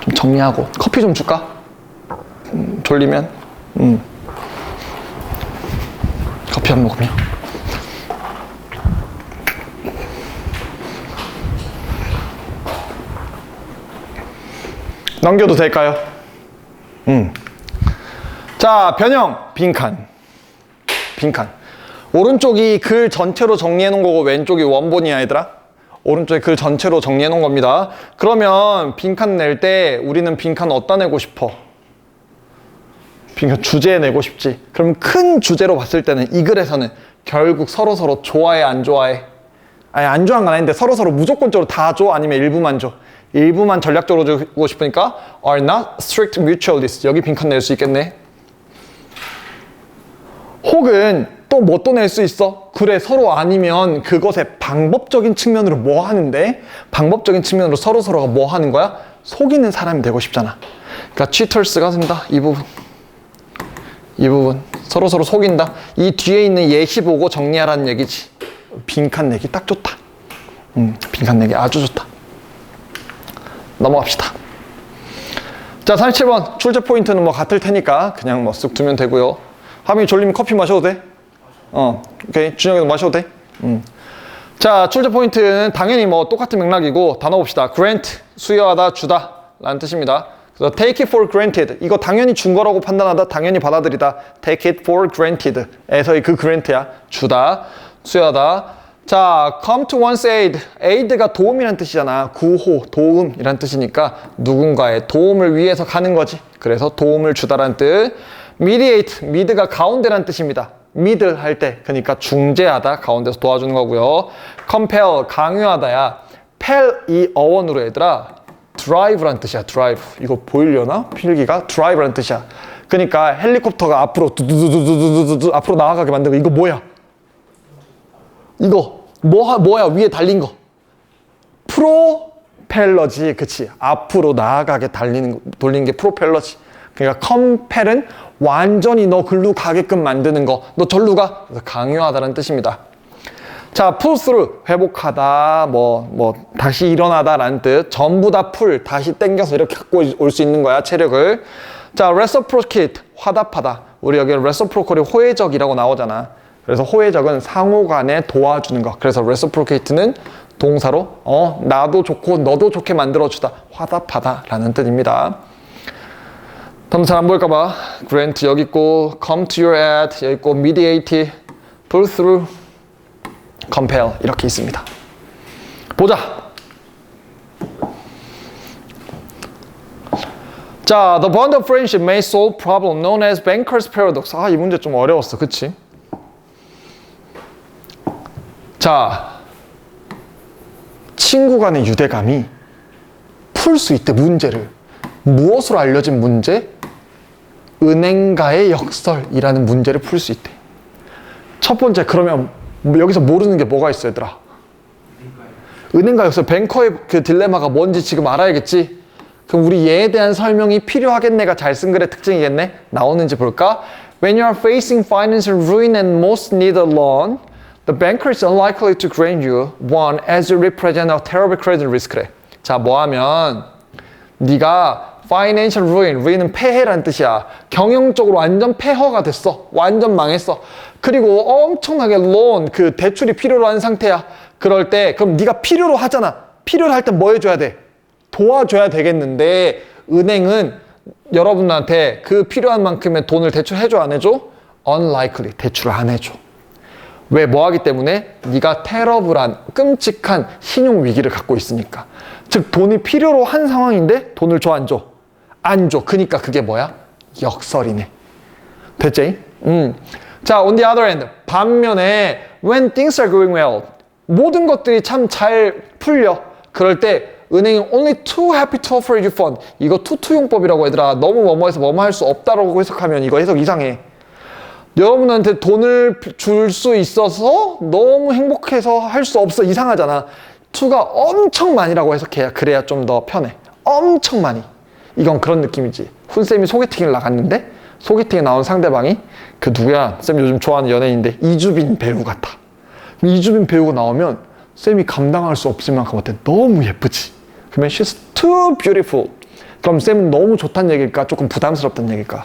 좀 정리하고 커피 좀 줄까? 졸리면 커피 한 모금요. 넘겨도 될까요? 자, 변형 빈칸. 오른쪽이 글 전체로 정리해 놓은 거고 왼쪽이 원본이야 얘들아. 오른쪽에 글 전체로 정리해 놓은 겁니다. 그러면 빈칸 낼 때 우리는 빈칸 어디다 내고 싶어? 빈칸 주제에 내고 싶지. 그럼 큰 주제로 봤을 때는 이 글에서는 결국 서로서로 좋아해 안 좋아해? 아니 안 좋아하는 건 아닌데 서로서로 무조건적으로 다 줘? 아니면 일부만 줘? 일부만 전략적으로 주고 싶으니까 are not strict mutualists. 여기 빈칸 낼 수 있겠네. 혹은 또 뭐 또 낼 수 있어? 그래 서로 아니면 그것의 방법적인 측면으로 뭐 하는데? 방법적인 측면으로 서로서로가 뭐 하는 거야? 속이는 사람이 되고 싶잖아. 그러니까 cheaters가 된다. 이 부분 서로서로 속인다. 이 뒤에 있는 예시 보고 정리하라는 얘기지. 빈칸 내기 딱 좋다. 빈칸 내기 아주 좋다. 넘어갑시다. 자, 37번 출제 포인트는 뭐 같을 테니까 그냥 뭐 쓱 두면 되고요. 하민이 졸리면 커피 마셔도 돼? 오케이. 준혁이도 마셔도 돼? 자, 출제 포인트는 당연히 뭐 똑같은 맥락이고 단어 봅시다. grant, 수여하다, 주다 라는 뜻입니다. 그래서 take it for granted. 이거 당연히 준 거라고 판단하다, 당연히 받아들이다. take it for granted. 에서의 그 grant야. 주다, 수여하다. 자, come to one's aid. aid가 도움이란 뜻이잖아. 구호, 도움이란 뜻이니까 누군가의 도움을 위해서 가는 거지. 그래서 도움을 주다란 뜻. mediate, mid가 가운데란 뜻입니다. mid 할 때, 그러니까 중재하다, 가운데서 도와주는 거고요. compel, 강요하다야. 펠 이 어원으로 얘들아 drive란 뜻이야. drive. 이거 보이려나? 필기가 drive란 뜻이야. 그러니까 헬리콥터가 앞으로 두두두두두두두 앞으로 나아가게 만든 거. 이거 뭐야? 이거 뭐야? 위에 달린 거. 프로펠러지. 그치? 앞으로 나아가게 돌리는 게 프로펠러지. 그러니까 컴펠은 완전히 너 글로 가게끔 만드는 거. 너 절로 가. 그래서 강요하다는 뜻입니다. 자, pull through. 회복하다, 다시 일어나다라는 뜻. 전부 다 풀. 다시 당겨서 이렇게 갖고 올 수 있는 거야, 체력을. 자, reciprocate. 화답하다. 우리 여기 reciprocal이 호혜적이라고 나오잖아. 그래서 호혜적은 상호 간에 도와주는 거. 그래서 reciprocate는 동사로 나도 좋고 너도 좋게 만들어주다. 화답하다 라는 뜻입니다. 다음 잘 안 보일까봐 grant 여기 있고 come to your aid 여기 있고 mediate, pull through, compel 이렇게 있습니다. 보자. 자, the bond of friendship may solve problem known as banker's paradox. 이 문제 좀 어려웠어, 그치? 자, 친구 간의 유대감이 풀 수 있대, 문제를. 무엇으로 알려진 문제? 은행가의 역설이라는 문제를 풀 수 있대. 첫 번째, 그러면 여기서 모르는 게 뭐가 있어, 얘들아? 은행가 역설, 뱅커의 그 딜레마가 뭔지 지금 알아야겠지? 그럼 우리 얘에 대한 설명이 필요하겠네가 잘 쓴 글의 특징이겠네? 나오는지 볼까? When you are facing financial ruin and most need a loan, the banker is unlikely to grant you one as you represent a terrible credit risk래. 자, 뭐하면 네가 financial ruin은 폐해란 뜻이야. 경영적으로 완전 폐허가 됐어. 완전 망했어. 그리고 엄청나게 loan, 그 대출이 필요로 하는 상태야. 그럴 때 그럼 네가 필요로 하잖아. 필요로 할 땐 뭐 해줘야 돼? 도와줘야 되겠는데 은행은 여러분한테 그 필요한 만큼의 돈을 대출해줘 안 해줘? unlikely, 대출을 안 해줘. 왜? 뭐 하기 때문에? 네가 테러블한 끔찍한 신용 위기를 갖고 있으니까. 즉 돈이 필요로 한 상황인데 돈을 줘 안 줘? 안 줘. 그러니까 그게 뭐야? 역설이네. 됐지? 자, on the other hand, 반면에 when things are going well, 모든 것들이 참 잘 풀려. 그럴 때 은행이 only too happy to offer you fund. 이거 투투용법이라고 얘들아. 너무 뭐뭐해서 뭐뭐 할 수 없다라고 해석하면 이거 해석 이상해. 여러분한테 돈을 줄 수 있어서 너무 행복해서 할 수 없어. 이상하잖아. to가 엄청 많이라고 해석해야 그래야 좀 더 편해. 엄청 많이. 이건 그런 느낌이지. 훈쌤이 소개팅을 나갔는데 소개팅에 나온 상대방이 그 누구야? 쌤 요즘 좋아하는 연예인인데 이주빈 배우 같아. 이주빈 배우가 나오면 쌤이 감당할 수 없을 만큼 어때? 너무 예쁘지. 그러면 she's too beautiful. 그럼 쌤은 너무 좋다는 얘기일까? 조금 부담스럽다는 얘기일까?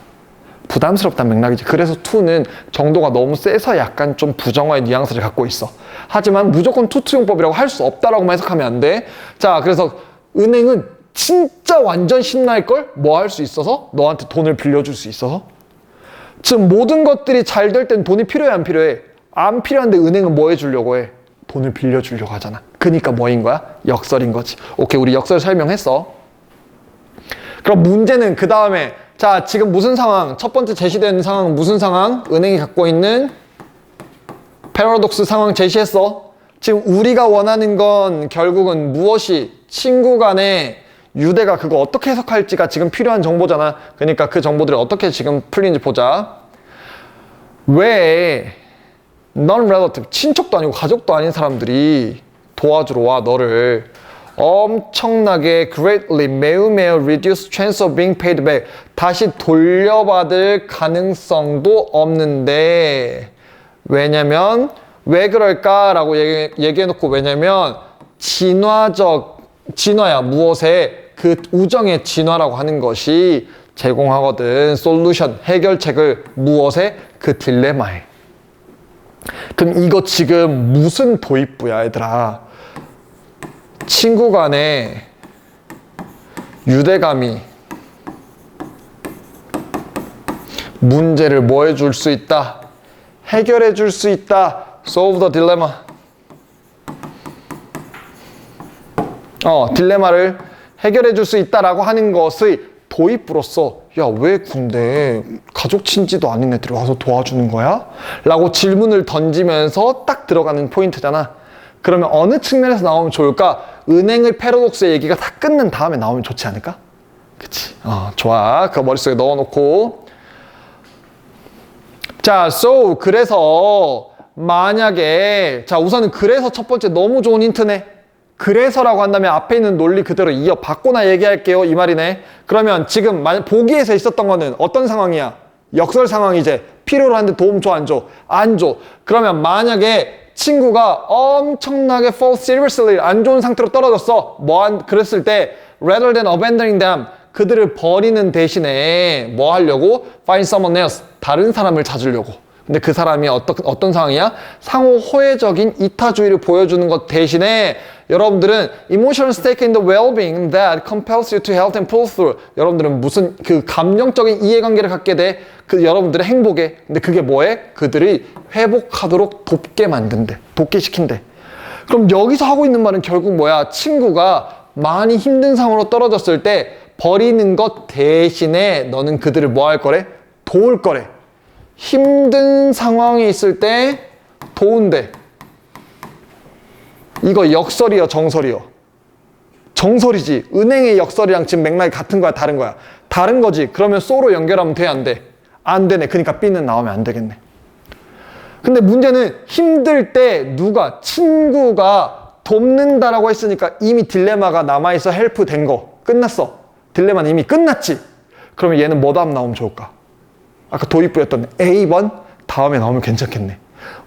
부담스럽다는 맥락이지. 그래서 to는 정도가 너무 세서 약간 좀 부정어의 뉘앙스를 갖고 있어. 하지만 무조건 투투용법이라고 할 수 없다라고만 해석하면 안 돼. 자, 그래서 은행은 진짜 완전 신날걸? 뭐 할 수 있어서? 너한테 돈을 빌려줄 수 있어서? 즉 모든 것들이 잘 될 땐 돈이 필요해 안 필요해? 안 필요한데 은행은 뭐 해주려고 해? 돈을 빌려주려고 하잖아. 그러니까 뭐인 거야? 역설인 거지. 오케이, 우리 역설 설명했어. 그럼 문제는 그 다음에 자, 지금 무슨 상황? 첫 번째 제시되는 상황은 무슨 상황? 은행이 갖고 있는 패러독스 상황 제시했어. 지금 우리가 원하는 건 결국은 무엇이 친구 간의 유대가 그거 어떻게 해석할지가 지금 필요한 정보잖아. 그러니까 그 정보들이 어떻게 지금 풀리는지 보자. 왜 non-relative, 친척도 아니고 가족도 아닌 사람들이 도와주러 와, 너를. 엄청나게 greatly, 매우 reduce chance of being paid back. 다시 돌려받을 가능성도 없는데. 왜냐면, 왜 그럴까라고 얘기해놓고, 왜냐면, 진화야, 무엇에? 그 우정의 진화라고 하는 것이 제공하거든. 솔루션, 해결책을 무엇에? 그 딜레마에. 그럼 이거 지금 무슨 도입부야, 얘들아? 친구 간의 유대감이 문제를 뭐 해줄 수 있다? 해결해 줄 수 있다. Solve the dilemma. 딜레마를 해결해 줄 수 있다라고 하는 것의 도입부로서 야, 왜 근데 가족 친지도 아닌 애들이 와서 도와주는 거야? 라고 질문을 던지면서 딱 들어가는 포인트잖아. 그러면 어느 측면에서 나오면 좋을까? 은행의 패러독스의 얘기가 다 끝난 다음에 나오면 좋지 않을까? 그치? 좋아. 그거 머릿속에 넣어놓고. 자, so 그래서 만약에 자 우선은 그래서 첫 번째 너무 좋은 힌트네. 그래서라고 한다면 앞에 있는 논리 그대로 이어 받거나 얘기할게요. 이 말이네. 그러면 지금 만약 보기에서 있었던 거는 어떤 상황이야? 역설 상황이지. 필요로 하는데 도움 줘, 안 줘? 안 줘. 그러면 만약에 친구가 엄청나게 fall seriously 안 좋은 상태로 떨어졌어. 그랬을 때 rather than abandoning them 그들을 버리는 대신에 뭐 하려고? find someone else 다른 사람을 찾으려고. 근데 그 사람이 어떤 상황이야? 상호 호혜적인 이타주의를 보여주는 것 대신에 여러분들은 emotional stake in the well-being that compels you to help and pull through. 여러분들은 무슨 그 감정적인 이해관계를 갖게 돼. 그 여러분들의 행복에. 근데 그게 뭐해? 그들이 회복하도록 돕게 만든대. 돕게 시킨대. 그럼 여기서 하고 있는 말은 결국 뭐야? 친구가 많이 힘든 상황으로 떨어졌을 때 버리는 것 대신에 너는 그들을 뭐 할 거래? 도울 거래. 힘든 상황이 있을 때 도운대. 이거 역설이요, 정설이요? 정설이지. 은행의 역설이랑 지금 맥락이 같은 거야, 다른 거야? 다른 거지. 그러면 소로 연결하면 돼, 안 돼? 안 되네. 그러니까 B는 나오면 안 되겠네. 근데 문제는 힘들 때 친구가 돕는다라고 했으니까 이미 딜레마가 남아있어. 헬프 된 거. 끝났어. 딜레마는 이미 끝났지. 그러면 얘는 뭐 다음 나오면 좋을까? 아까 도입부였던 A번 다음에 나오면 괜찮겠네.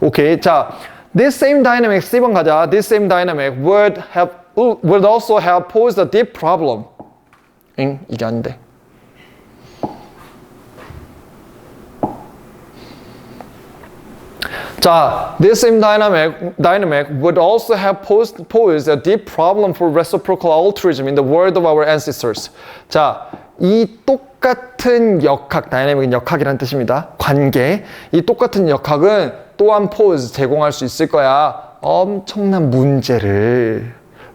오케이. 자, this same dynamic, C번 가자. This same dynamic would also have posed a deep problem. 이게 안 돼. 자, this same dynamic would also have posed a deep problem for reciprocal altruism in the world of our ancestors. 자, 이 똑같은 역학, 다이내믹은 역학이라는 뜻입니다. 관계. 이 똑같은 역학은 또한 pose, 제공할 수 있을 거야. 엄청난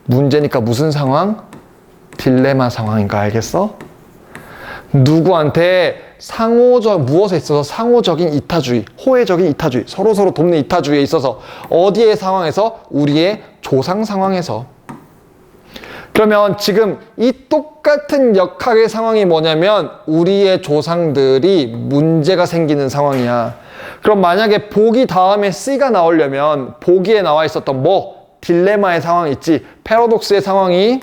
문제니까 무슨 상황? 딜레마 상황인가 알겠어? 누구한테 무엇에 있어서 상호적인 이타주의, 호혜적인 이타주의, 서로서로 돕는 이타주의에 있어서 어디의 상황에서? 우리의 조상 상황에서. 그러면 지금 이 똑같은 역학의 상황이 뭐냐면 우리의 조상들이 문제가 생기는 상황이야. 그럼 만약에 보기 다음에 C가 나오려면 보기에 나와 있었던 딜레마의 상황이 있지. 패러독스의 상황이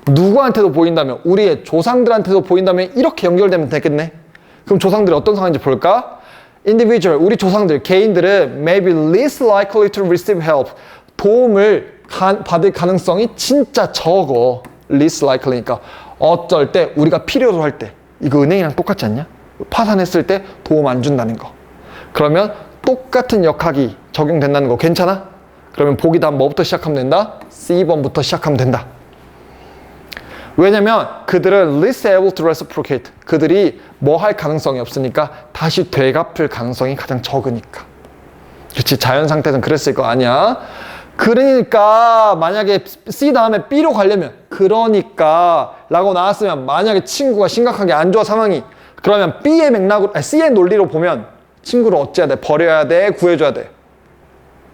누구한테도 보인다면 우리의 조상들한테도 보인다면 이렇게 연결되면 되겠네. 그럼 조상들이 어떤 상황인지 볼까? Individual, 우리 조상들, 개인들은 maybe least likely to receive help. 도움을 받을 가능성이 진짜 적어. least likely니까 어쩔 때 우리가 필요로 할 때 이거 은행이랑 똑같지 않냐? 파산했을 때 도움 안 준다는 거. 그러면 똑같은 역학이 적용된다는 거 괜찮아? 그러면 보기 다음 뭐부터 시작하면 된다? C번부터 시작하면 된다. 왜냐면 그들은 least able to reciprocate. 그들이 뭐 할 가능성이 없으니까 다시 되갚을 가능성이 가장 적으니까. 그렇지. 자연 상태는 그랬을 거 아니야. 그러니까 만약에 C 다음에 B로 가려면 그러니까 라고 나왔으면 만약에 친구가 심각하게 안 좋아 상황이 그러면 B의 맥락으로 C의 논리로 보면 친구를 어찌해야 돼? 버려야 돼? 구해줘야 돼?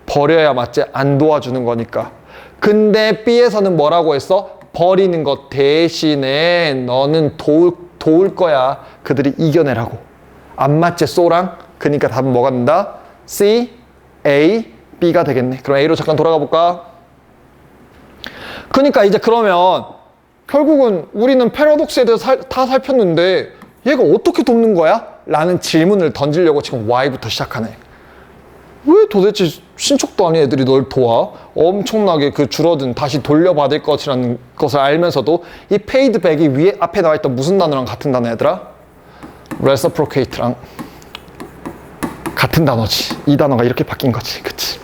버려야 맞지? 안 도와주는 거니까. 근데 B에서는 뭐라고 했어? 버리는 것 대신에 너는 도울 거야. 그들이 이겨내라고. 안 맞지? So랑? 그러니까 답은 뭐가 된다? C, A, B가 되겠네. 그럼 A로 잠깐 돌아가 볼까? 그러니까 이제 그러면 결국은 우리는 패러독스에 대해서 다 살폈는데 얘가 어떻게 돕는 거야? 라는 질문을 던지려고 지금 Y부터 시작하네. 왜 도대체 신척도 아닌 애들이 널 도와? 엄청나게 줄어든 다시 돌려받을 것이라는 것을 알면서도 이 페이드백이 위에 앞에 나와 있던 무슨 단어랑 같은 단어 얘들아? reciprocate랑 같은 단어지. 이 단어가 이렇게 바뀐 거지. 그치?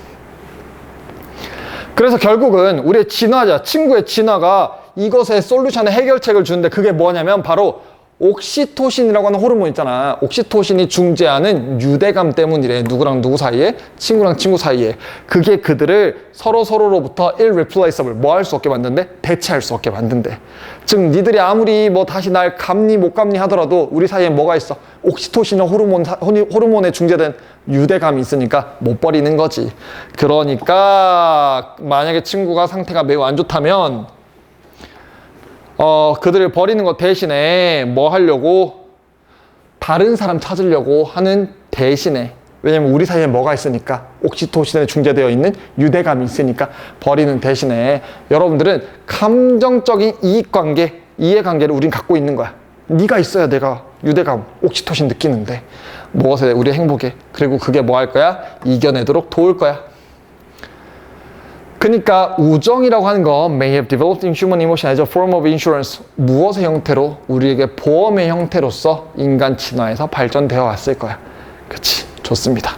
그래서 결국은 우리의 친구의 진화가 이것의 솔루션의 해결책을 주는데 그게 뭐냐면 바로 옥시토신이라고 하는 호르몬 있잖아. 옥시토신이 중재하는 유대감 때문이래. 누구랑 누구 사이에? 친구랑 친구 사이에. 그게 그들을 서로로부터 irreplaceable, 뭐 할 수 없게 만든대? 대체할 수 없게 만든대. 즉 니들이 아무리 뭐 다시 날 감니 못 감니 하더라도 우리 사이에 뭐가 있어? 옥시토신 호르몬에 중재된 유대감이 있으니까 못 버리는 거지. 그러니까 만약에 친구가 상태가 매우 안 좋다면 그들을 버리는 것 대신에 뭐 하려고? 다른 사람 찾으려고 하는 대신에, 왜냐면 우리 사이에 뭐가 있으니까, 옥시토신에 중재되어 있는 유대감이 있으니까 버리는 대신에 여러분들은 감정적인 이익관계, 이해관계를 우린 갖고 있는 거야. 네가 있어야 내가 유대감, 옥시토신 느끼는데 무엇에? 우리의 행복에. 그리고 그게 뭐 할 거야? 이겨내도록 도울 거야. 그러니까 우정이라고 하는 거 may have developed in human emotion as a form of insurance. 무엇의 형태로? 우리에게 보험의 형태로서 인간 진화에서 발전되어 왔을 거야. 그치? 좋습니다.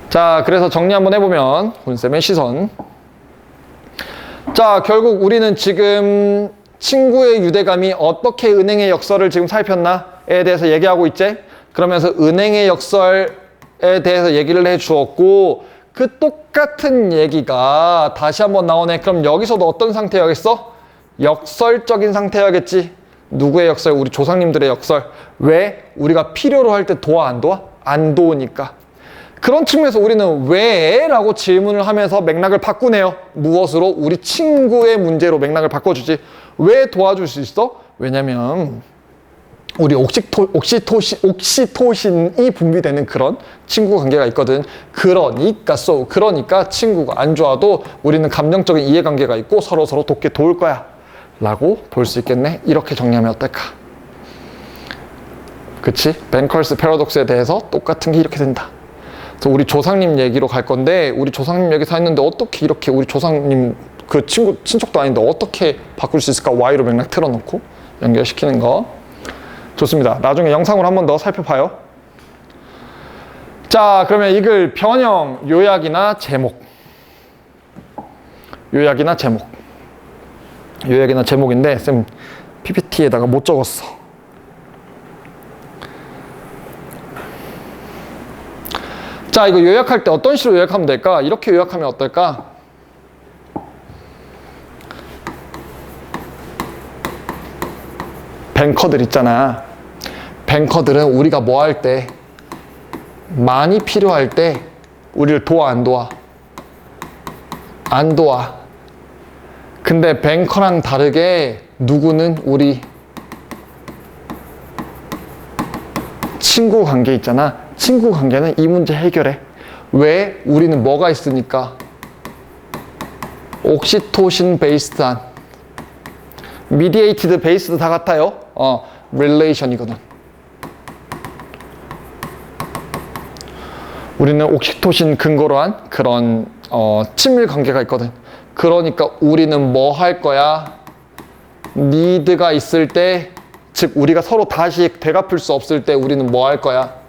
자, 그래서 정리 한번 해보면 훈쌤의 시선. 자, 결국 우리는 지금 친구의 유대감이 어떻게 은행의 역설을 지금 살폈나에 대해서 얘기하고 있지? 그러면서 은행의 역설에 대해서 얘기를 해주었고, 그 똑같은 얘기가 다시 한번 나오네. 그럼 여기서도 어떤 상태여야겠어? 역설적인 상태여야겠지. 누구의 역설? 우리 조상님들의 역설. 왜? 우리가 필요로 할 때 도와 안 도와? 안 도우니까. 그런 측면에서 우리는 왜? 라고 질문을 하면서 맥락을 바꾸네요. 무엇으로? 우리 친구의 문제로 맥락을 바꿔주지. 왜 도와줄 수 있어? 왜냐면 우리 옥시토신이 분비되는 그런 친구 관계가 있거든. 그러니까 친구가 안 좋아도 우리는 감정적인 이해관계가 있고 서로 돕게 도울 거야 라고 볼 수 있겠네. 이렇게 정리하면 어떨까? 그치? 벤컬스 패러독스에 대해서 똑같은 게 이렇게 된다. 그래서 우리 조상님 얘기로 갈 건데, 우리 조상님 얘기 다 했는데 어떻게 이렇게 우리 조상님 그 친척도 아닌데 어떻게 바꿀 수 있을까? Y로 맥락 틀어놓고 연결시키는 거. 좋습니다. 나중에 영상으로 한 번 더 살펴봐요. 자, 그러면 이글 변형, 요약이나 제목. 요약이나 제목인데 쌤 PPT에다가 못 적었어. 자, 이거 요약할 때 어떤 식으로 요약하면 될까? 이렇게 요약하면 어떨까? 뱅커들 있잖아. 뱅커들은 우리가 뭐 할 때, 많이 필요할 때 우리를 도와 안 도와? 안 도와. 근데 뱅커랑 다르게 누구는 우리 친구 관계 있잖아. 친구 관계는 이 문제 해결해. 왜? 우리는 뭐가 있으니까? 옥시토신 베이스드한, 미디에이티드 베이스드 다 같아요. 릴레이션이거든. 우리는 옥시토신 근거로 한 그런 친밀 관계가 있거든. 그러니까 우리는 뭐 할 거야? 니드가 있을 때, 즉 우리가 서로 다시 되갚을 수 없을 때 우리는 뭐 할 거야?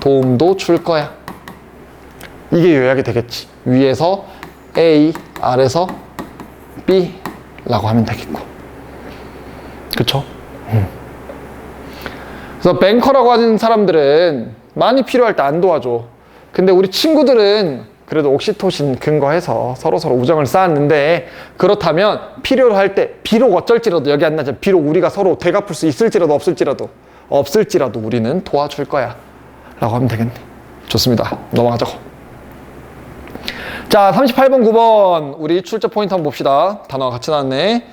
도움도 줄 거야. 이게 요약이 되겠지. 위에서 A, 아래서 B 라고 하면 되겠고. 그쵸? 그래서 뱅커라고 하는 사람들은 많이 필요할 때 안 도와줘. 근데 우리 친구들은 그래도 옥시토신 근거해서 서로 우정을 쌓았는데, 그렇다면 필요로 할 때, 비록 어쩔지라도, 여기 안 나잖아. 비록 우리가 서로 되갚을 수 있을지라도 없을지라도 우리는 도와줄 거야 라고 하면 되겠네. 좋습니다. 넘어가자고. 자, 38번 9번 우리 출제 포인트 한번 봅시다. 단어가 같이 나왔네.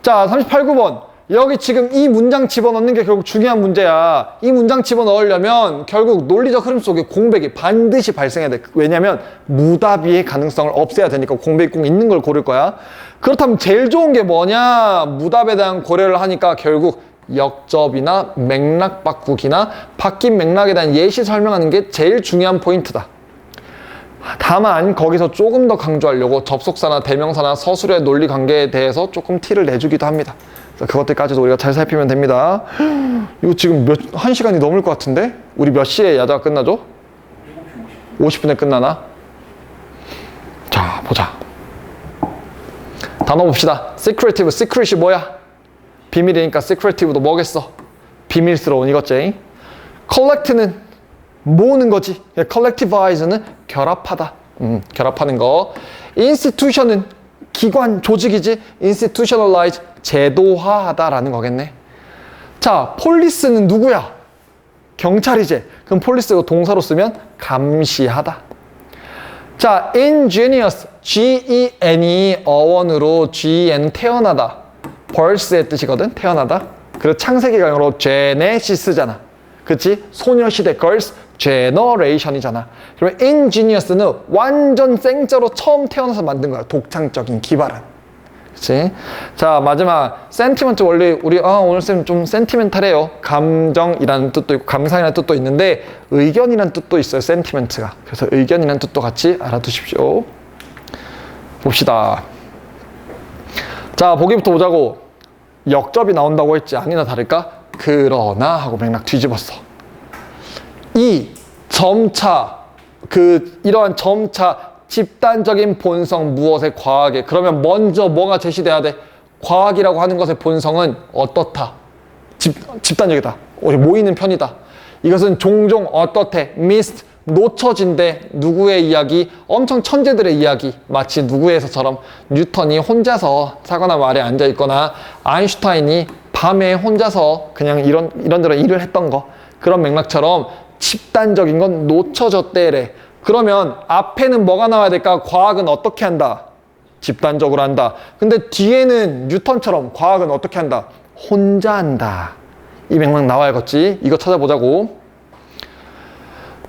자, 38, 9번 여기 지금 이 문장 집어넣는 게 결국 중요한 문제야. 이 문장 집어넣으려면 결국 논리적 흐름 속에 공백이 반드시 발생해야 돼. 왜냐면 무답이의 가능성을 없애야 되니까 공백이 꼭 있는 걸 고를 거야. 그렇다면 제일 좋은 게 뭐냐? 무답에 대한 고려를 하니까 결국 역접이나 맥락 바꾸기나 바뀐 맥락에 대한 예시 설명하는 게 제일 중요한 포인트다. 다만 거기서 조금 더 강조하려고 접속사나 대명사나 서술의 논리 관계에 대해서 조금 티를 내주기도 합니다. 그것들까지도 우리가 잘 살피면 됩니다. 이거 지금 1시간이 넘을 것 같은데? 우리 몇 시에 야자가 끝나죠? 50분에 끝나나? 자, 보자. 단어 봅시다. secretive, secret이 뭐야? 비밀이니까 secretive도 뭐겠어? 비밀스러운 이것지. collect는 모으는 거지. collectivize는 결합하다. 결합하는 거. institution은 기관, 조직이지. institutionalize, 제도화하다라는 거겠네. 자, police는 누구야? 경찰이지. 그럼 police가 동사로 쓰면 감시하다. 자, ingenious, G-E-N이 어원으로 G-N 태어나다. birth의 뜻이거든, 태어나다. 그리고 창세기가 영어로 genesis잖아. 그치? 소녀시대, girls generation이잖아. 그러면 ingenious는 완전 생짜로 처음 태어나서 만든 거야. 독창적인, 기발한. 그치? 자, 마지막 sentiment 원래 우리 오늘 쌤 좀 sentimental해요. 감정이라는 뜻도 있고 감상이라는 뜻도 있는데 의견이라는 뜻도 있어요. sentiment가. 그래서 의견이라는 뜻도 같이 알아두십시오. 봅시다. 자, 보기부터 보자고. 역접이 나온다고 했지. 아니나 다를까? 그러나 하고 맥락 뒤집었어. 이 점차 이러한 점차 집단적인 본성 무엇의 과학에 그러면 먼저 뭐가 제시돼야 돼? 과학이라고 하는 것의 본성은 어떻다? 집단적이다. 모이는 편이다. 이것은 종종 어떻대? missed, 놓쳐진대. 누구의 이야기? 엄청 천재들의 이야기. 마치 누구에서처럼 뉴턴이 혼자서 사과나무 아래 앉아있거나 아인슈타인이 밤에 혼자서 그냥 이런저런 일을 했던 거. 그런 맥락처럼 집단적인 건 놓쳐졌대래. 그러면 앞에는 뭐가 나와야 될까? 과학은 어떻게 한다? 집단적으로 한다. 근데 뒤에는 뉴턴처럼 과학은 어떻게 한다? 혼자 한다. 이 맥락 나와야겠지? 이거 찾아보자고.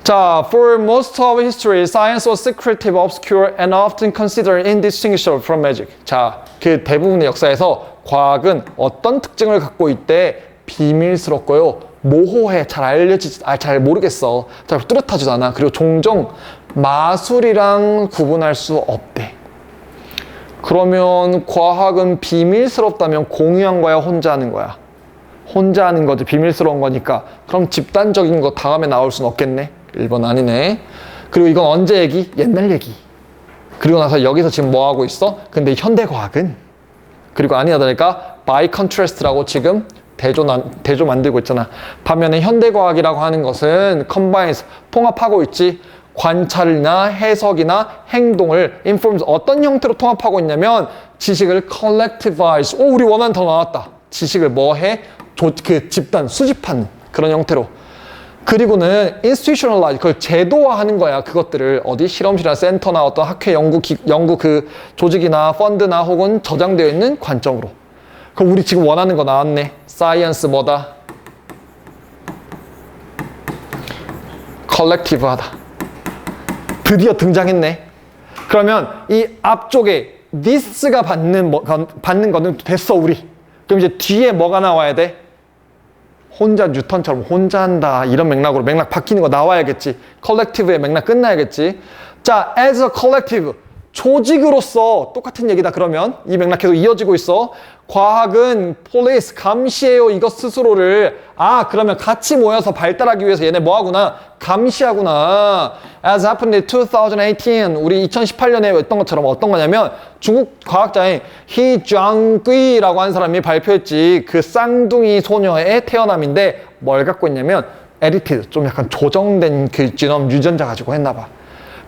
자, for most of history, science was secretive, obscure, and often considered indistinguishable from magic. 자, 그 대부분의 역사에서 과학은 어떤 특징을 갖고 있대? 비밀스럽고요. 모호해. 잘 모르겠어. 잘 뚜렷하지도 않아. 그리고 종종 마술이랑 구분할 수 없대. 그러면 과학은 비밀스럽다면 공유한 거야? 혼자 하는 거야? 혼자 하는 거지. 비밀스러운 거니까. 그럼 집단적인 거 다음에 나올 순 없겠네. 1번 아니네. 그리고 이건 언제 얘기? 옛날 얘기. 그리고 나서 여기서 지금 뭐 하고 있어? 근데 현대과학은 그리고 아니야 다를까? by contrast라고 지금 대조 만들고 있잖아. 반면에 현대과학이라고 하는 것은 combines, 통합하고 있지. 관찰이나 해석이나 행동을 informs, 어떤 형태로 통합하고 있냐면 지식을 collectivize. 우리 원하는 단어 나왔다. 지식을 뭐 해? 집단, 수집하는 그런 형태로. 그리고는 institutionalize, 그걸 제도화하는 거야. 그것들을 어디 실험실이나 센터나 어떤 학회 연구 그 조직이나 펀드나 혹은 저장되어 있는 관점으로. 그럼 우리 지금 원하는 거 나왔네. 사이언스 뭐다? 컬렉티브하다. 드디어 등장했네. 그러면 이 앞쪽에 this가 받는 거는 됐어 우리. 그럼 이제 뒤에 뭐가 나와야 돼? 혼자 뉴턴처럼 혼자 한다. 이런 맥락으로 맥락 바뀌는 거 나와야겠지. 컬렉티브의 맥락 끝나야겠지. 자, as a collective. 조직으로서 똑같은 얘기다. 그러면 이 맥락 계속 이어지고 있어. 과학은 police, 감시해요. 이것 스스로를. 그러면 같이 모여서 발달하기 위해서 얘네 뭐하구나? 감시하구나. As happened in 2018, 우리 2018년에 했던 것처럼 어떤 거냐면 중국 과학자인 히 쥐앙귀라고 하는 사람이 발표했지. 그 쌍둥이 소녀의 태어남인데 뭘 갖고 있냐면 edited, 좀 약간 조정된 그 지놈 유전자 가지고 했나 봐.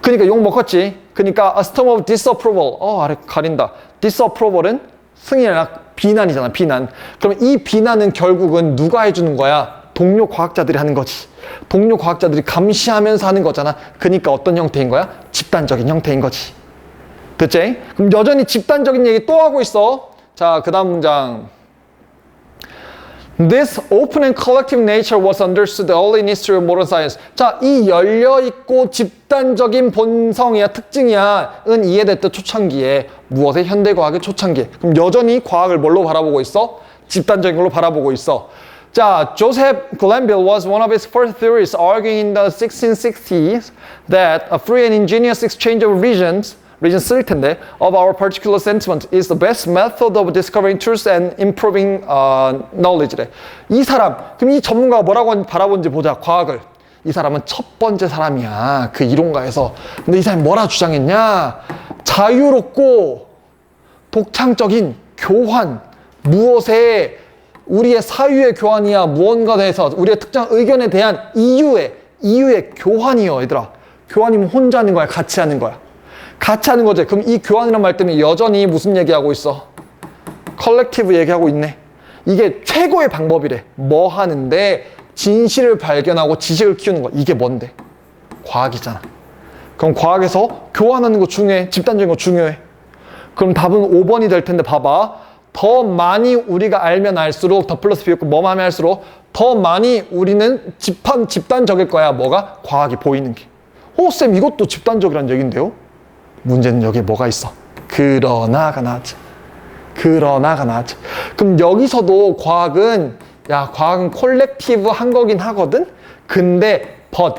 그러니까 욕 먹었지. 그러니까 a storm of disapproval. 아래 가린다. disapproval은 승인이 아니라 비난이잖아. 비난. 그럼 이 비난은 결국은 누가 해주는 거야? 동료 과학자들이 하는 거지. 동료 과학자들이 감시하면서 하는 거잖아. 그러니까 어떤 형태인 거야? 집단적인 형태인 거지. 됐지? 그럼 여전히 집단적인 얘기 또 하고 있어. 자, 그 다음 문장. This open and collective nature was understood early in history of modern science. 자, 이 열려있고 집단적인 본성이야, 특징이야, 은 이해됐던 초창기에. 무엇의? 현대과학의 초창기에. 그럼 여전히 과학을 뭘로 바라보고 있어? 집단적인 걸로 바라보고 있어. 자, Joseph Glanville was one of his first theorists arguing in the 1660s that a free and ingenious exchange of region 쓸 텐데 of our particular sentiment is the best method of discovering truth and improving knowledge래. 이 사람, 그럼 이 전문가가 뭐라고 바라본지 보자. 과학을. 이 사람은 첫 번째 사람이야. 그 이론가에서. 근데 이 사람이 뭐라 주장했냐? 자유롭고 독창적인 교환, 무엇에 우리의 사유의 교환이야. 무언가에 대해서 우리의 특정 의견에 대한 이유의 교환이요, 얘들아. 교환이면 혼자 하는 거야, 같이 하는 거야. 같이 하는 거지. 그럼 이 교환이란 말 때문에 여전히 무슨 얘기하고 있어? 컬렉티브 얘기하고 있네. 이게 최고의 방법이래. 뭐 하는데? 진실을 발견하고 지식을 키우는 거. 이게 뭔데? 과학이잖아. 그럼 과학에서 교환하는 거 중요해. 집단적인 거 중요해. 그럼 답은 5번이 될 텐데 봐봐. 더 많이 우리가 알면 알수록 더 플러스 비웃고 뭐만 하면 할수록 더 많이 우리는 집단적일 거야. 뭐가? 과학이 보이는 게. 쌤 이것도 집단적이란 얘긴데요? 문제는 여기에 뭐가 있어? 그러나가 나왔지. 그러나가 나왔지. 그럼 여기서도 과학은 콜렉티브 한 거긴 하거든? 근데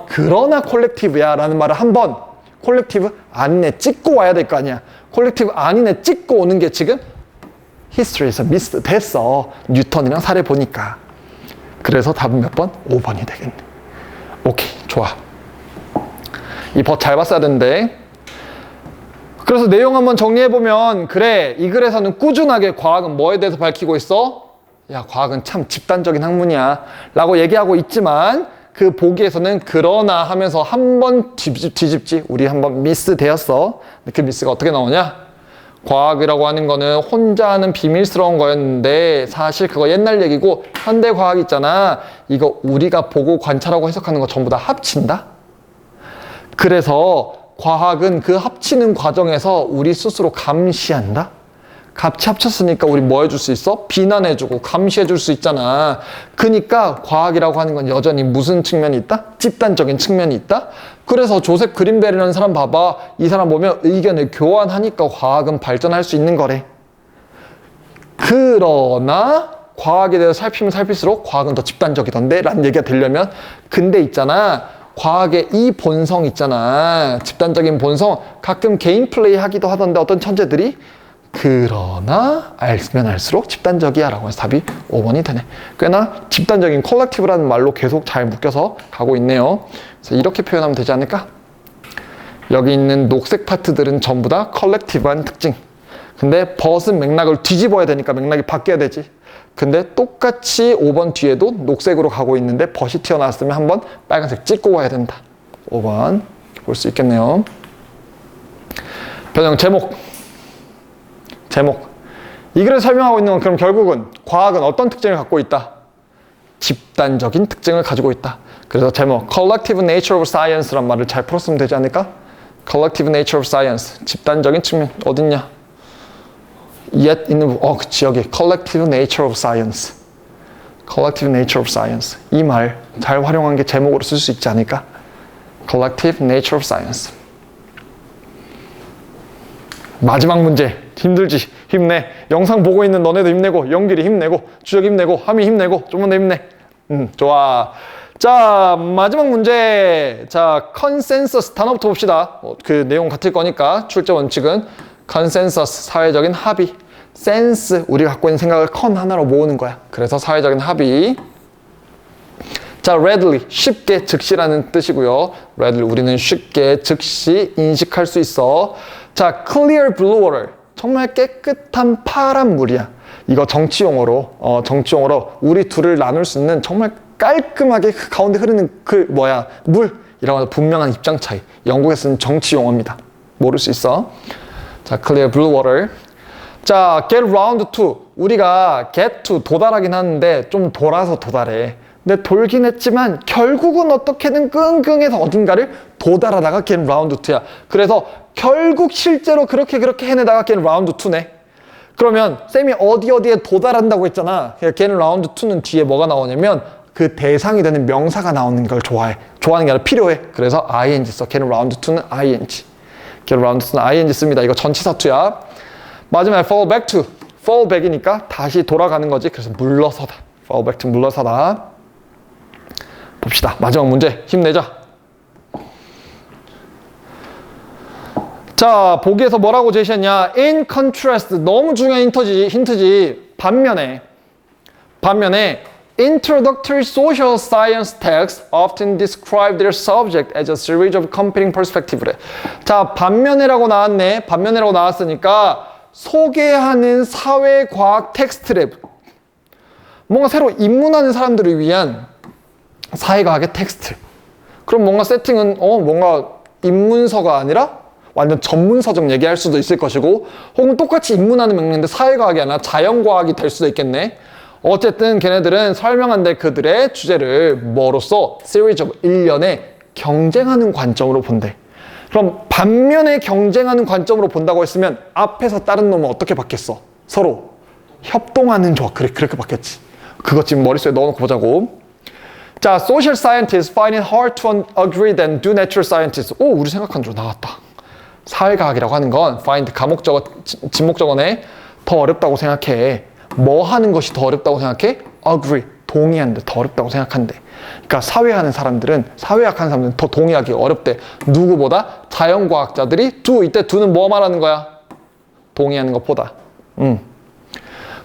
그러나 콜렉티브야 라는 말을 한번 콜렉티브 아니네 찍고 와야 될 거 아니야. 콜렉티브 아니네 찍고 오는 게 지금 히스토리에서 미스 됐어. 뉴턴이랑 사례 보니까. 그래서 답은 몇 번? 5번이 되겠네. 오케이, 좋아. 이 잘 봤어야 되는데. 그래서 내용 한번 정리해보면, 그래, 이 글에서는 꾸준하게 과학은 뭐에 대해서 밝히고 있어? 야, 과학은 참 집단적인 학문이야 라고 얘기하고 있지만, 그 보기에서는 그러나 하면서 한 번 뒤집지. 우리 한번 미스 되었어. 근데 그 미스가 어떻게 나오냐? 과학이라고 하는 거는 혼자 하는 비밀스러운 거였는데 사실 그거 옛날 얘기고 현대 과학 있잖아. 이거 우리가 보고 관찰하고 해석하는 거 전부 다 합친다? 그래서 과학은 그 합치는 과정에서 우리 스스로 감시한다? 같이 합쳤으니까 우리 뭐 해줄 수 있어? 비난해주고 감시해줄 수 있잖아. 그러니까 과학이라고 하는 건 여전히 무슨 측면이 있다? 집단적인 측면이 있다? 그래서 조셉 그린벨이라는 사람 봐봐. 이 사람 보면 의견을 교환하니까 과학은 발전할 수 있는 거래. 그러나 과학에 대해서 살피면 살필수록 과학은 더 집단적이던데? 라는 얘기가 되려면 근데 있잖아. 과학의 이 본성 있잖아. 집단적인 본성 가끔 개인 플레이 하기도 하던데 어떤 천재들이 그러나 알면 알수록 집단적이야 라고 해서 답이 5번이 되네. 꽤나 집단적인 컬렉티브라는 말로 계속 잘 묶여서 가고 있네요. 그래서 이렇게 표현하면 되지 않을까? 여기 있는 녹색 파트들은 전부 다 컬렉티브한 특징. 근데 벗은 맥락을 뒤집어야 되니까 맥락이 바뀌어야 되지. 근데 똑같이 5번 뒤에도 녹색으로 가고 있는데 벗이 튀어나왔으면 한번 빨간색 찍고 가야 된다. 5번 볼 수 있겠네요. 변형 제목. 이 글을 설명하고 있는 건 그럼 결국은 과학은 어떤 특징을 갖고 있다? 집단적인 특징을 가지고 있다. 그래서 제목 Collective Nature of Science란 말을 잘 풀었으면 되지 않을까? Collective Nature of Science 집단적인 측면 어딨냐? 있는 그치 여기 Collective Nature of Science Collective Nature of Science 이 말 잘 활용한 게 제목으로 쓸 수 있지 않을까? Collective Nature of Science 마지막 문제 힘들지? 힘내. 영상 보고 있는 너네도 힘내고 영길이 힘내고 주혁 힘내고 하미 힘내고 좀만 더 힘내. 좋아. 자 마지막 문제. 자 컨센서스 단어부터 봅시다. 그 내용 같을 거니까 출제 원칙은 컨센서스 사회적인 합의. 센스 우리가 갖고 있는 생각을 컨 하나로 모으는 거야. 그래서 사회적인 합의. 자 readily 쉽게 즉시라는 뜻이고요. readily 우리는 쉽게 즉시 인식할 수 있어. 자 clear blue water 정말 깨끗한 파란 물이야. 이거 정치용어로 우리 둘을 나눌 수 있는 정말 깔끔하게 그 가운데 흐르는 물이라고 해서 분명한 입장 차이. 영국에 쓰는 정치용어입니다. 모를 수 있어. 자, clear blue water. 자, get round to. 우리가 get to 도달하긴 하는데 좀 돌아서 도달해. 근데 돌긴 했지만 결국은 어떻게든 끙끙해서 어딘가를 도달하다가 get round to야. 그래서 결국 실제로 그렇게 해내다가 get round to네. 그러면 쌤이 어디에 도달한다고 했잖아. get round to는 뒤에 뭐가 나오냐면 그 대상이 되는 명사가 나오는 걸 좋아해. 좋아하는 게 아니라 필요해. 그래서 ing 써. get round to는 ing. get round to는 ing 씁니다. 이거 전치사투야. 마지막에 fall back to. fall back이니까 다시 돌아가는 거지. 그래서 물러서다. fall back to 물러서다. 봅시다. 마지막 문제. 힘내자. 자, 보기에서 뭐라고 제시했냐? In contrast. 너무 중요한 힌트지. 반면에 introductory social science texts often describe their subject as a series of competing perspectives. 자, 반면에라고 나왔네. 반면에라고 나왔으니까 소개하는 사회과학 텍스트래. 뭔가 새로 입문하는 사람들을 위한 사회과학의 텍스트. 그럼 뭔가 세팅은 뭔가 입문서가 아니라 완전 전문서적 얘기할 수도 있을 것이고, 혹은 똑같이 입문하는 맥락인데 사회과학이 아니라 자연과학이 될 수도 있겠네. 어쨌든 걔네들은 설명한데 그들의 주제를 뭐로써 series of 일련의 경쟁하는 관점으로 본대. 그럼 반면에 경쟁하는 관점으로 본다고 했으면 앞에서 다른 놈은 어떻게 받겠어? 서로 협동하는 조합. 그래, 그렇게 받겠지. 그거 지금 머릿속에 넣어놓고 보자고. 자, social scientists find it hard to agree than do natural scientists. 오, 우리 생각한 대로 나왔다. 사회과학이라고 하는 건 find 가목적어, 진목적어네. 더 어렵다고 생각해. 뭐 하는 것이 더 어렵다고 생각해? agree, 동의하는데 더 어렵다고 생각한대. 그러니까 사회하는 사람들은, 사회학 하는 사람들은 더 동의하기 어렵대. 누구보다? 자연과학자들이 do, 이때 do는 뭐 말하는 거야? 동의하는 것보다.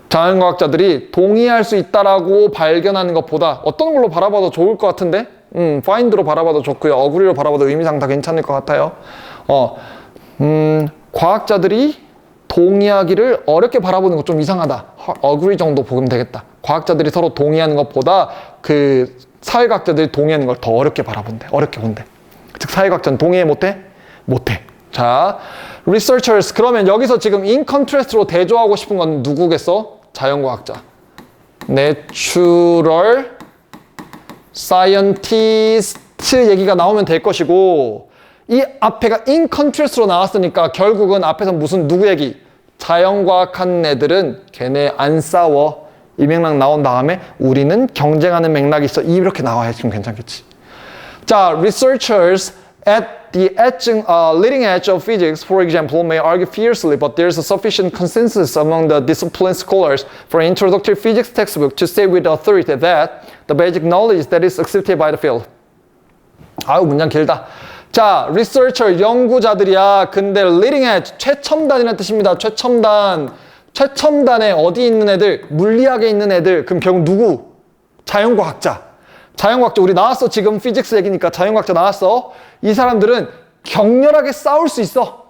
자연과학자들이 동의할 수 있다라고 발견하는 것보다 어떤 걸로 바라봐도 좋을 것 같은데? find로 바라봐도 좋고요. agree로 바라봐도 의미상 다 괜찮을 것 같아요. 과학자들이 동의하기를 어렵게 바라보는 거 좀 이상하다. agree 정도 보면 되겠다. 과학자들이 서로 동의하는 것보다 그 사회과학자들이 동의하는 걸 더 어렵게 바라본대. 어렵게 본대. 즉 사회과학자는 동의해 못해? 못해. 자, researchers. 그러면 여기서 지금 in contrast로 대조하고 싶은 건 누구겠어? 자연과학자. natural scientist 얘기가 나오면 될 것이고, 이 앞에가 in contrast로 나왔으니까 결국은 앞에서 무슨 누구 얘기? 자연과학 하는 애들은 걔네 안 싸워. 이 맥락 나온 다음에 우리는 경쟁하는 맥락이 있어. 이렇게 나와야 지금 괜찮겠지. 자, researchers at the leading edge of physics, for example, may argue fiercely, but there's a sufficient consensus among the discipline scholars for introductory physics textbook to say with authority that the basic knowledge that is accepted by the field. 아유, 문장 길다. 자, researcher, 연구자들이야. 근데 leading edge, 최첨단이라는 뜻입니다. 최첨단. 최첨단에 어디 있는 애들? 물리학에 있는 애들. 그럼 결국 누구? 자연과학자. 자연과학자. 우리 나왔어. 지금 피직스 얘기니까 자연과학자 나왔어. 이 사람들은 격렬하게 싸울 수 있어.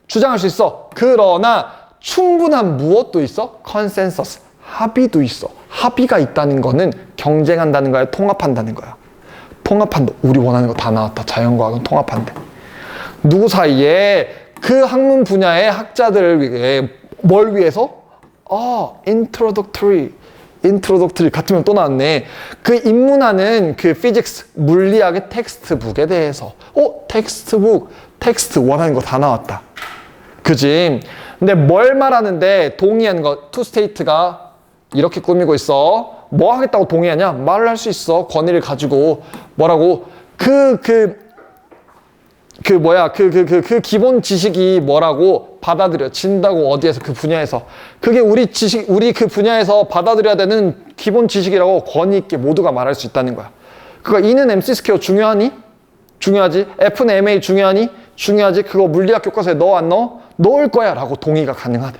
주장할 수 있어. 그러나 충분한 무엇도 있어? 컨센서스. 합의도 있어. 합의가 있다는 거는 경쟁한다는 거야. 통합한다는 거야. 통합한다. 우리 원하는 거 다 나왔다. 자연과학은 통합한대. 누구 사이에? 그 학문 분야의 학자들을 위해 뭘 위해서? introductory 같으면 또 나왔네. 그 입문하는 그 physics 물리학의 텍스트북에 대해서. 텍스트 원하는 거 다 나왔다. 그지? 근데 뭘 말하는데 동의하는 거, to state가 이렇게 꾸미고 있어. 뭐 하겠다고 동의하냐? 말을 할 수 있어. 권위를 가지고. 뭐라고? 그 기본 지식이 뭐라고 받아들여진다고. 어디에서? 그 분야에서. 그게 우리 그 분야에서 받아들여야 되는 기본 지식이라고 권위 있게 모두가 말할 수 있다는 거야. 그러니까 E는 MC 스퀘어 중요하니? 중요하지. F는 MA 중요하니? 중요하지. 그거 물리학 교과서에 넣어 안 넣어? 넣을 거야 라고 동의가 가능하대.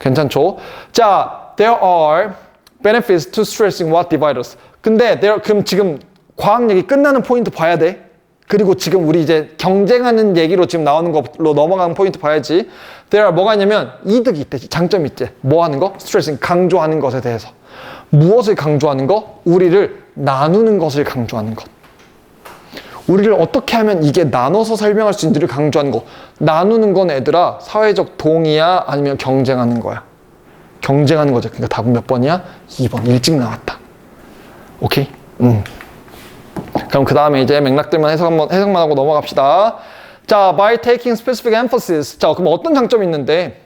괜찮죠? 자, there are benefits to stressing what divides us. 근데 그럼 지금 과학 얘기 끝나는 포인트 봐야 돼. 그리고 지금 우리 이제 경쟁하는 얘기로 지금 나오는 걸로 넘어가는 포인트 봐야지. there are 뭐가 있냐면 이득이 있대. 장점이 있대. 뭐 하는 거? stressing, 강조하는 것에 대해서. 무엇을 강조하는 거? 우리를 나누는 것을 강조하는 것. 우리를 어떻게 하면 이게 나눠서 설명할 수 있는지를 강조하는 거. 나누는 건 애들아 사회적 동의야? 아니면 경쟁하는 거야? 경쟁하는 거죠. 그러니까 답은 몇 번이야? 2번. 일찍 나왔다. 오케이? 그럼 그 다음에 이제 맥락들만 해석만 하고 넘어갑시다. 자, by taking specific emphasis. 자, 그럼 어떤 장점이 있는데?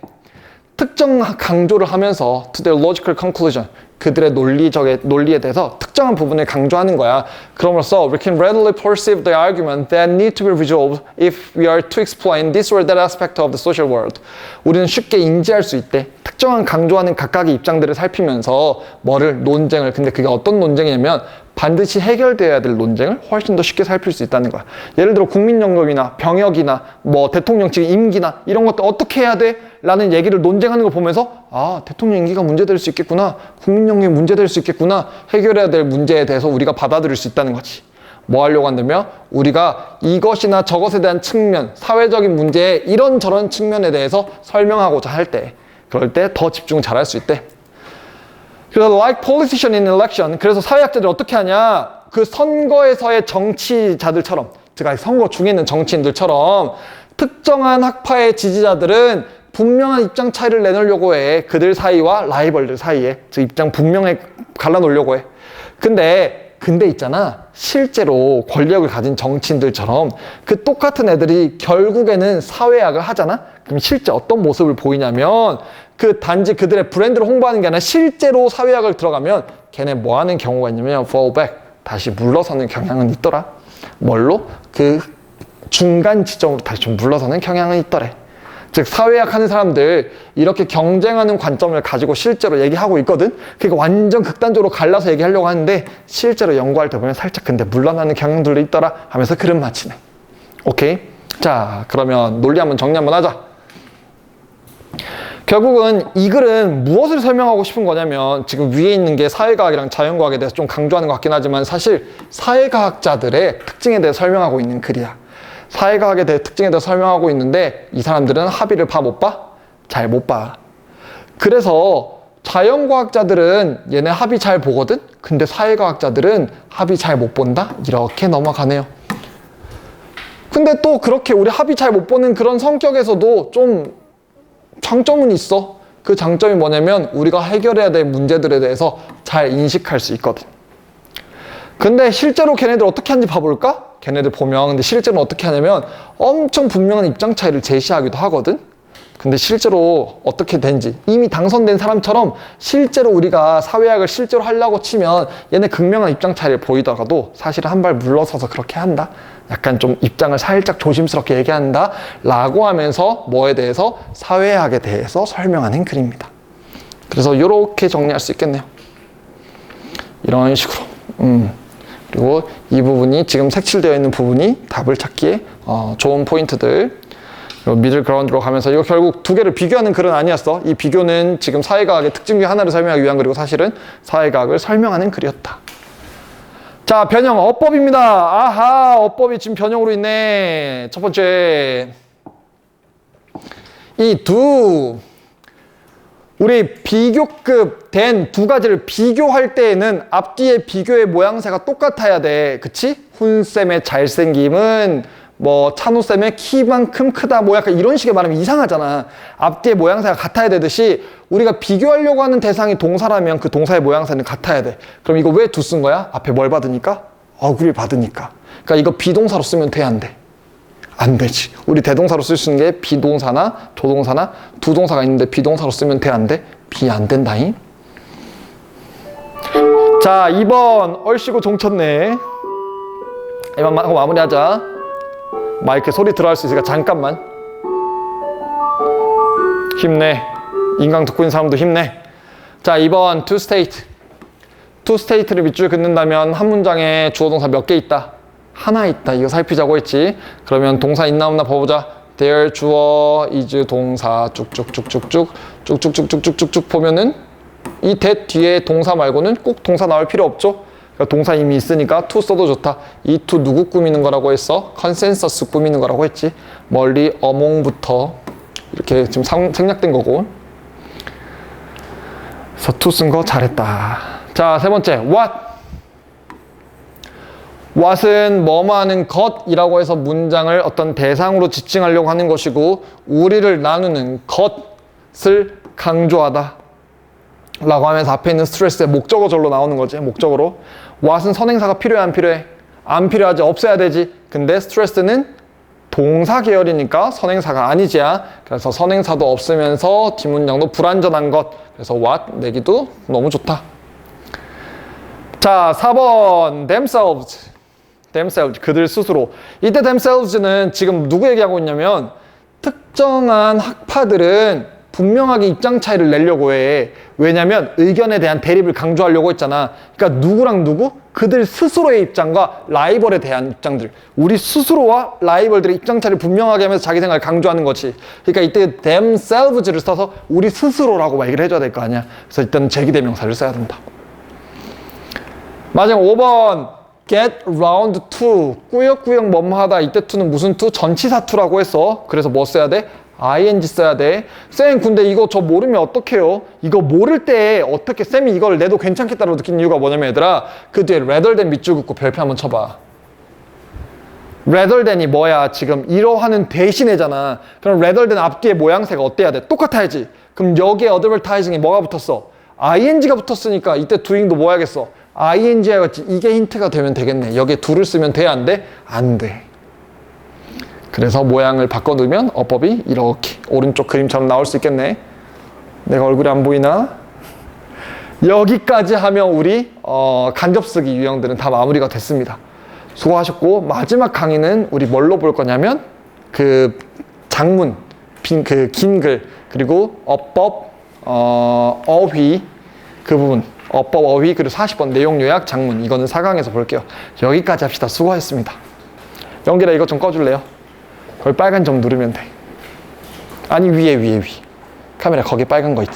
특정 강조를 하면서 to their logical conclusion. 그들의 논리에 대해서 특정한 부분을 강조하는 거야. 그럼으로써 we can readily perceive the argument that need to be resolved if we are to explain this or that aspect of the social world. 우리는 쉽게 인지할 수 있대. 특정한 강조하는 각각의 입장들을 살피면서 논쟁을. 근데 그게 어떤 논쟁이냐면 반드시 해결돼야 될 논쟁을 훨씬 더 쉽게 살필 수 있다는 거야. 예를 들어 국민연금이나 병역이나 뭐 대통령직 임기나 이런 것들 어떻게 해야 돼? 라는 얘기를 논쟁하는 걸 보면서 대통령 임기가 문제될 수 있겠구나. 국민연금이 문제될 수 있겠구나. 해결해야 될 문제에 대해서 우리가 받아들일 수 있다는 거지. 뭐 하려고 한다면 우리가 이것이나 저것에 대한 측면, 사회적인 문제의 이런저런 측면에 대해서 설명하고자 할 때, 그럴 때 더 집중 잘할 수 있대. 그래서 like politician in election. 그래서 사회학자들이 어떻게 하냐? 그 선거에서의 정치자들처럼, 즉 선거 중에 있는 정치인들처럼 특정한 학파의 지지자들은 분명한 입장 차이를 내놓으려고 해. 그들 사이와 라이벌들 사이에. 즉 입장 분명히 갈라놓으려고 해. 근데 있잖아. 실제로 권력을 가진 정치인들처럼 그 똑같은 애들이 결국에는 사회학을 하잖아? 그럼 실제 어떤 모습을 보이냐면 그 단지 그들의 브랜드를 홍보하는 게 아니라 실제로 사회학을 들어가면 걔네 뭐 하는 경우가 있냐면 fall back. 다시 물러서는 경향은 있더라. 뭘로? 그 중간 지점으로 다시 좀 물러서는 경향은 있더래. 즉 사회학 하는 사람들 이렇게 경쟁하는 관점을 가지고 실제로 얘기하고 있거든. 그러니까 완전 극단적으로 갈라서 얘기하려고 하는데 실제로 연구할 때 보면 살짝 근데 물러나는 경향들도 있더라 하면서 글은 마치네. 오케이? 자, 그러면 논리 한번 정리 한번 하자. 결국은 이 글은 무엇을 설명하고 싶은 거냐면 지금 위에 있는 게 사회과학이랑 자연과학에 대해서 좀 강조하는 것 같긴 하지만 사실 사회과학자들의 특징에 대해 설명하고 있는 글이야. 사회과학에 대해 특징에 대해 설명하고 있는데 이 사람들은 합의를 봐 못 봐? 잘 못 봐. 그래서 자연과학자들은 얘네 합의 잘 보거든? 근데 사회과학자들은 합의 잘 못 본다? 이렇게 넘어가네요. 근데 또 그렇게 우리 합의 잘 못 보는 그런 성격에서도 좀 장점은 있어. 그 장점이 뭐냐면 우리가 해결해야 될 문제들에 대해서 잘 인식할 수 있거든. 근데 실제로 걔네들 어떻게 하는지 봐볼까? 걔네들 보면 근데 실제로 어떻게 하냐면 엄청 분명한 입장 차이를 제시하기도 하거든. 근데 실제로 어떻게 된지 이미 당선된 사람처럼 실제로 우리가 사회학을 실제로 하려고 치면 얘네 극명한 입장 차이를 보이다가도 사실은 한 발 물러서서 그렇게 한다. 약간 좀 입장을 살짝 조심스럽게 얘기한다 라고 하면서 뭐에 대해서? 사회학에 대해서 설명하는 글입니다. 그래서 이렇게 정리할 수 있겠네요. 이런 식으로. 그리고 이 부분이 지금 색칠되어 있는 부분이 답을 찾기에 좋은 포인트들. 미들 그라운드로 가면서 이거 결국 두 개를 비교하는 글은 아니었어. 이 비교는 지금 사회과학의 특징 중 하나를 설명하기 위한 글이고 사실은 사회과학을 설명하는 글이었다. 자, 변형 어법입니다. 아하, 어법이 지금 변형으로 있네. 첫 번째, 우리 비교급 된 두 가지를 비교할 때에는 앞뒤의 비교의 모양새가 똑같아야 돼. 그치? 훈쌤의 잘생김은 뭐 찬호쌤의 키만큼 크다 뭐 약간 이런 식의 말하면 이상하잖아. 앞뒤의 모양새가 같아야 되듯이 우리가 비교하려고 하는 대상이 동사라면 그 동사의 모양새는 같아야 돼. 그럼 이거 왜 두 쓴 거야? 앞에 뭘 받으니까? 어구를 받으니까. 그러니까 이거 비동사로 쓰면 돼, 안 돼? 안 되지. 우리 대동사로 쓸 수 있는 게 비동사나 조동사나 두 동사가 있는데 비동사로 쓰면 돼, 안 돼? 안 된다잉. 자, 2번 얼씨구 종쳤네. 이만 하고 마무리하자. 마이크 소리 들어갈 수 있으니까 잠깐만. 힘내. 인강 듣고 있는 사람도 힘내. 자, 2번 to state. to state를 밑줄 긋는다면 한 문장에 주어 동사 몇 개 있다? 하나 있다. 이거 살피자고 했지. 그러면 동사 있나 없나 봐보자. there 주어 is 동사 쭉쭉쭉쭉쭉 보면은 이 that 뒤에 동사 말고는 꼭 동사 나올 필요 없죠. 그러니까 동사 이미 있으니까 to 써도 좋다. 이 to 누구 꾸미는 거라고 했어? 컨센서스 꾸미는 거라고 했지. 멀리 among부터 이렇게 지금 생략된 거고. 그래서 to 쓴 거 잘했다. 자, 세 번째 what은 뭐뭐 하는 것이라고 해서 문장을 어떤 대상으로 지칭하려고 하는 것이고 우리를 나누는 것을 강조하다 라고 하면서 앞에 있는 스트레스의 목적어절로 나오는 거지. 목적어로. what은 선행사가 필요해 안 필요해? 안 필요하지. 없애야 되지. 근데 스트레스는 동사 계열이니까 선행사가 아니지야. 그래서 선행사도 없으면서 뒷문장도 불완전한 것. 그래서 what 내기도 너무 좋다. 자, 4번 themselves. 그들 스스로. 이때 themselves는 지금 누구 얘기하고 있냐면 특정한 학파들은 분명하게 입장 차이를 내려고 해. 왜냐면 의견에 대한 대립을 강조하려고 했잖아. 그러니까 누구랑 누구? 그들 스스로의 입장과 라이벌에 대한 입장들. 우리 스스로와 라이벌들의 입장 차이를 분명하게 하면서 자기 생각을 강조하는 거지. 그러니까 이때 themselves를 써서 우리 스스로라고 얘기를 해줘야 될 거 아니야. 그래서 일단 제기대명사를 써야 된다. 마지막 5번 get round to 꾸역꾸역 뭐뭐하다. 이때 to는 무슨 to? 전치사 to라고 했어. 그래서 뭐 써야 돼? ing 써야 돼. 쌤 근데 이거 저 모르면 어떡해요? 이거 모를 때 어떻게 쌤이 이걸 내도 괜찮겠다고 느낀 이유가 뭐냐면 얘들아 그 뒤에 rather than 밑줄 긋고 별표 한번 쳐봐. rather than이 뭐야? 지금 이러하는 대신에잖아. 그럼 rather than 앞뒤의 모양새가 어때야 돼? 똑같아야지. 그럼 여기에 advertising이 뭐가 붙었어? ing가 붙었으니까 이때 doing도 뭐 해야겠어? ing 해야겠지. 이게 힌트가 되면 되겠네. 여기에 do를 쓰면 돼? 안 돼? 안 돼. 그래서 모양을 바꿔놓으면 어법이 이렇게 오른쪽 그림처럼 나올 수 있겠네. 내가 얼굴이 안 보이나? 여기까지 하면 우리 간접쓰기 유형들은 다 마무리가 됐습니다. 수고하셨고 마지막 강의는 우리 뭘로 볼 거냐면 그 장문, 그 긴 글 그리고 어법, 어휘 그 부분 어법, 어휘 그리고 40번 내용 요약, 장문 이거는 4강에서 볼게요. 여기까지 합시다. 수고하셨습니다. 연기라 이것 좀 꺼줄래요? 거기 빨간 점 누르면 돼. 아니 위에 카메라 거기 빨간 거 있지.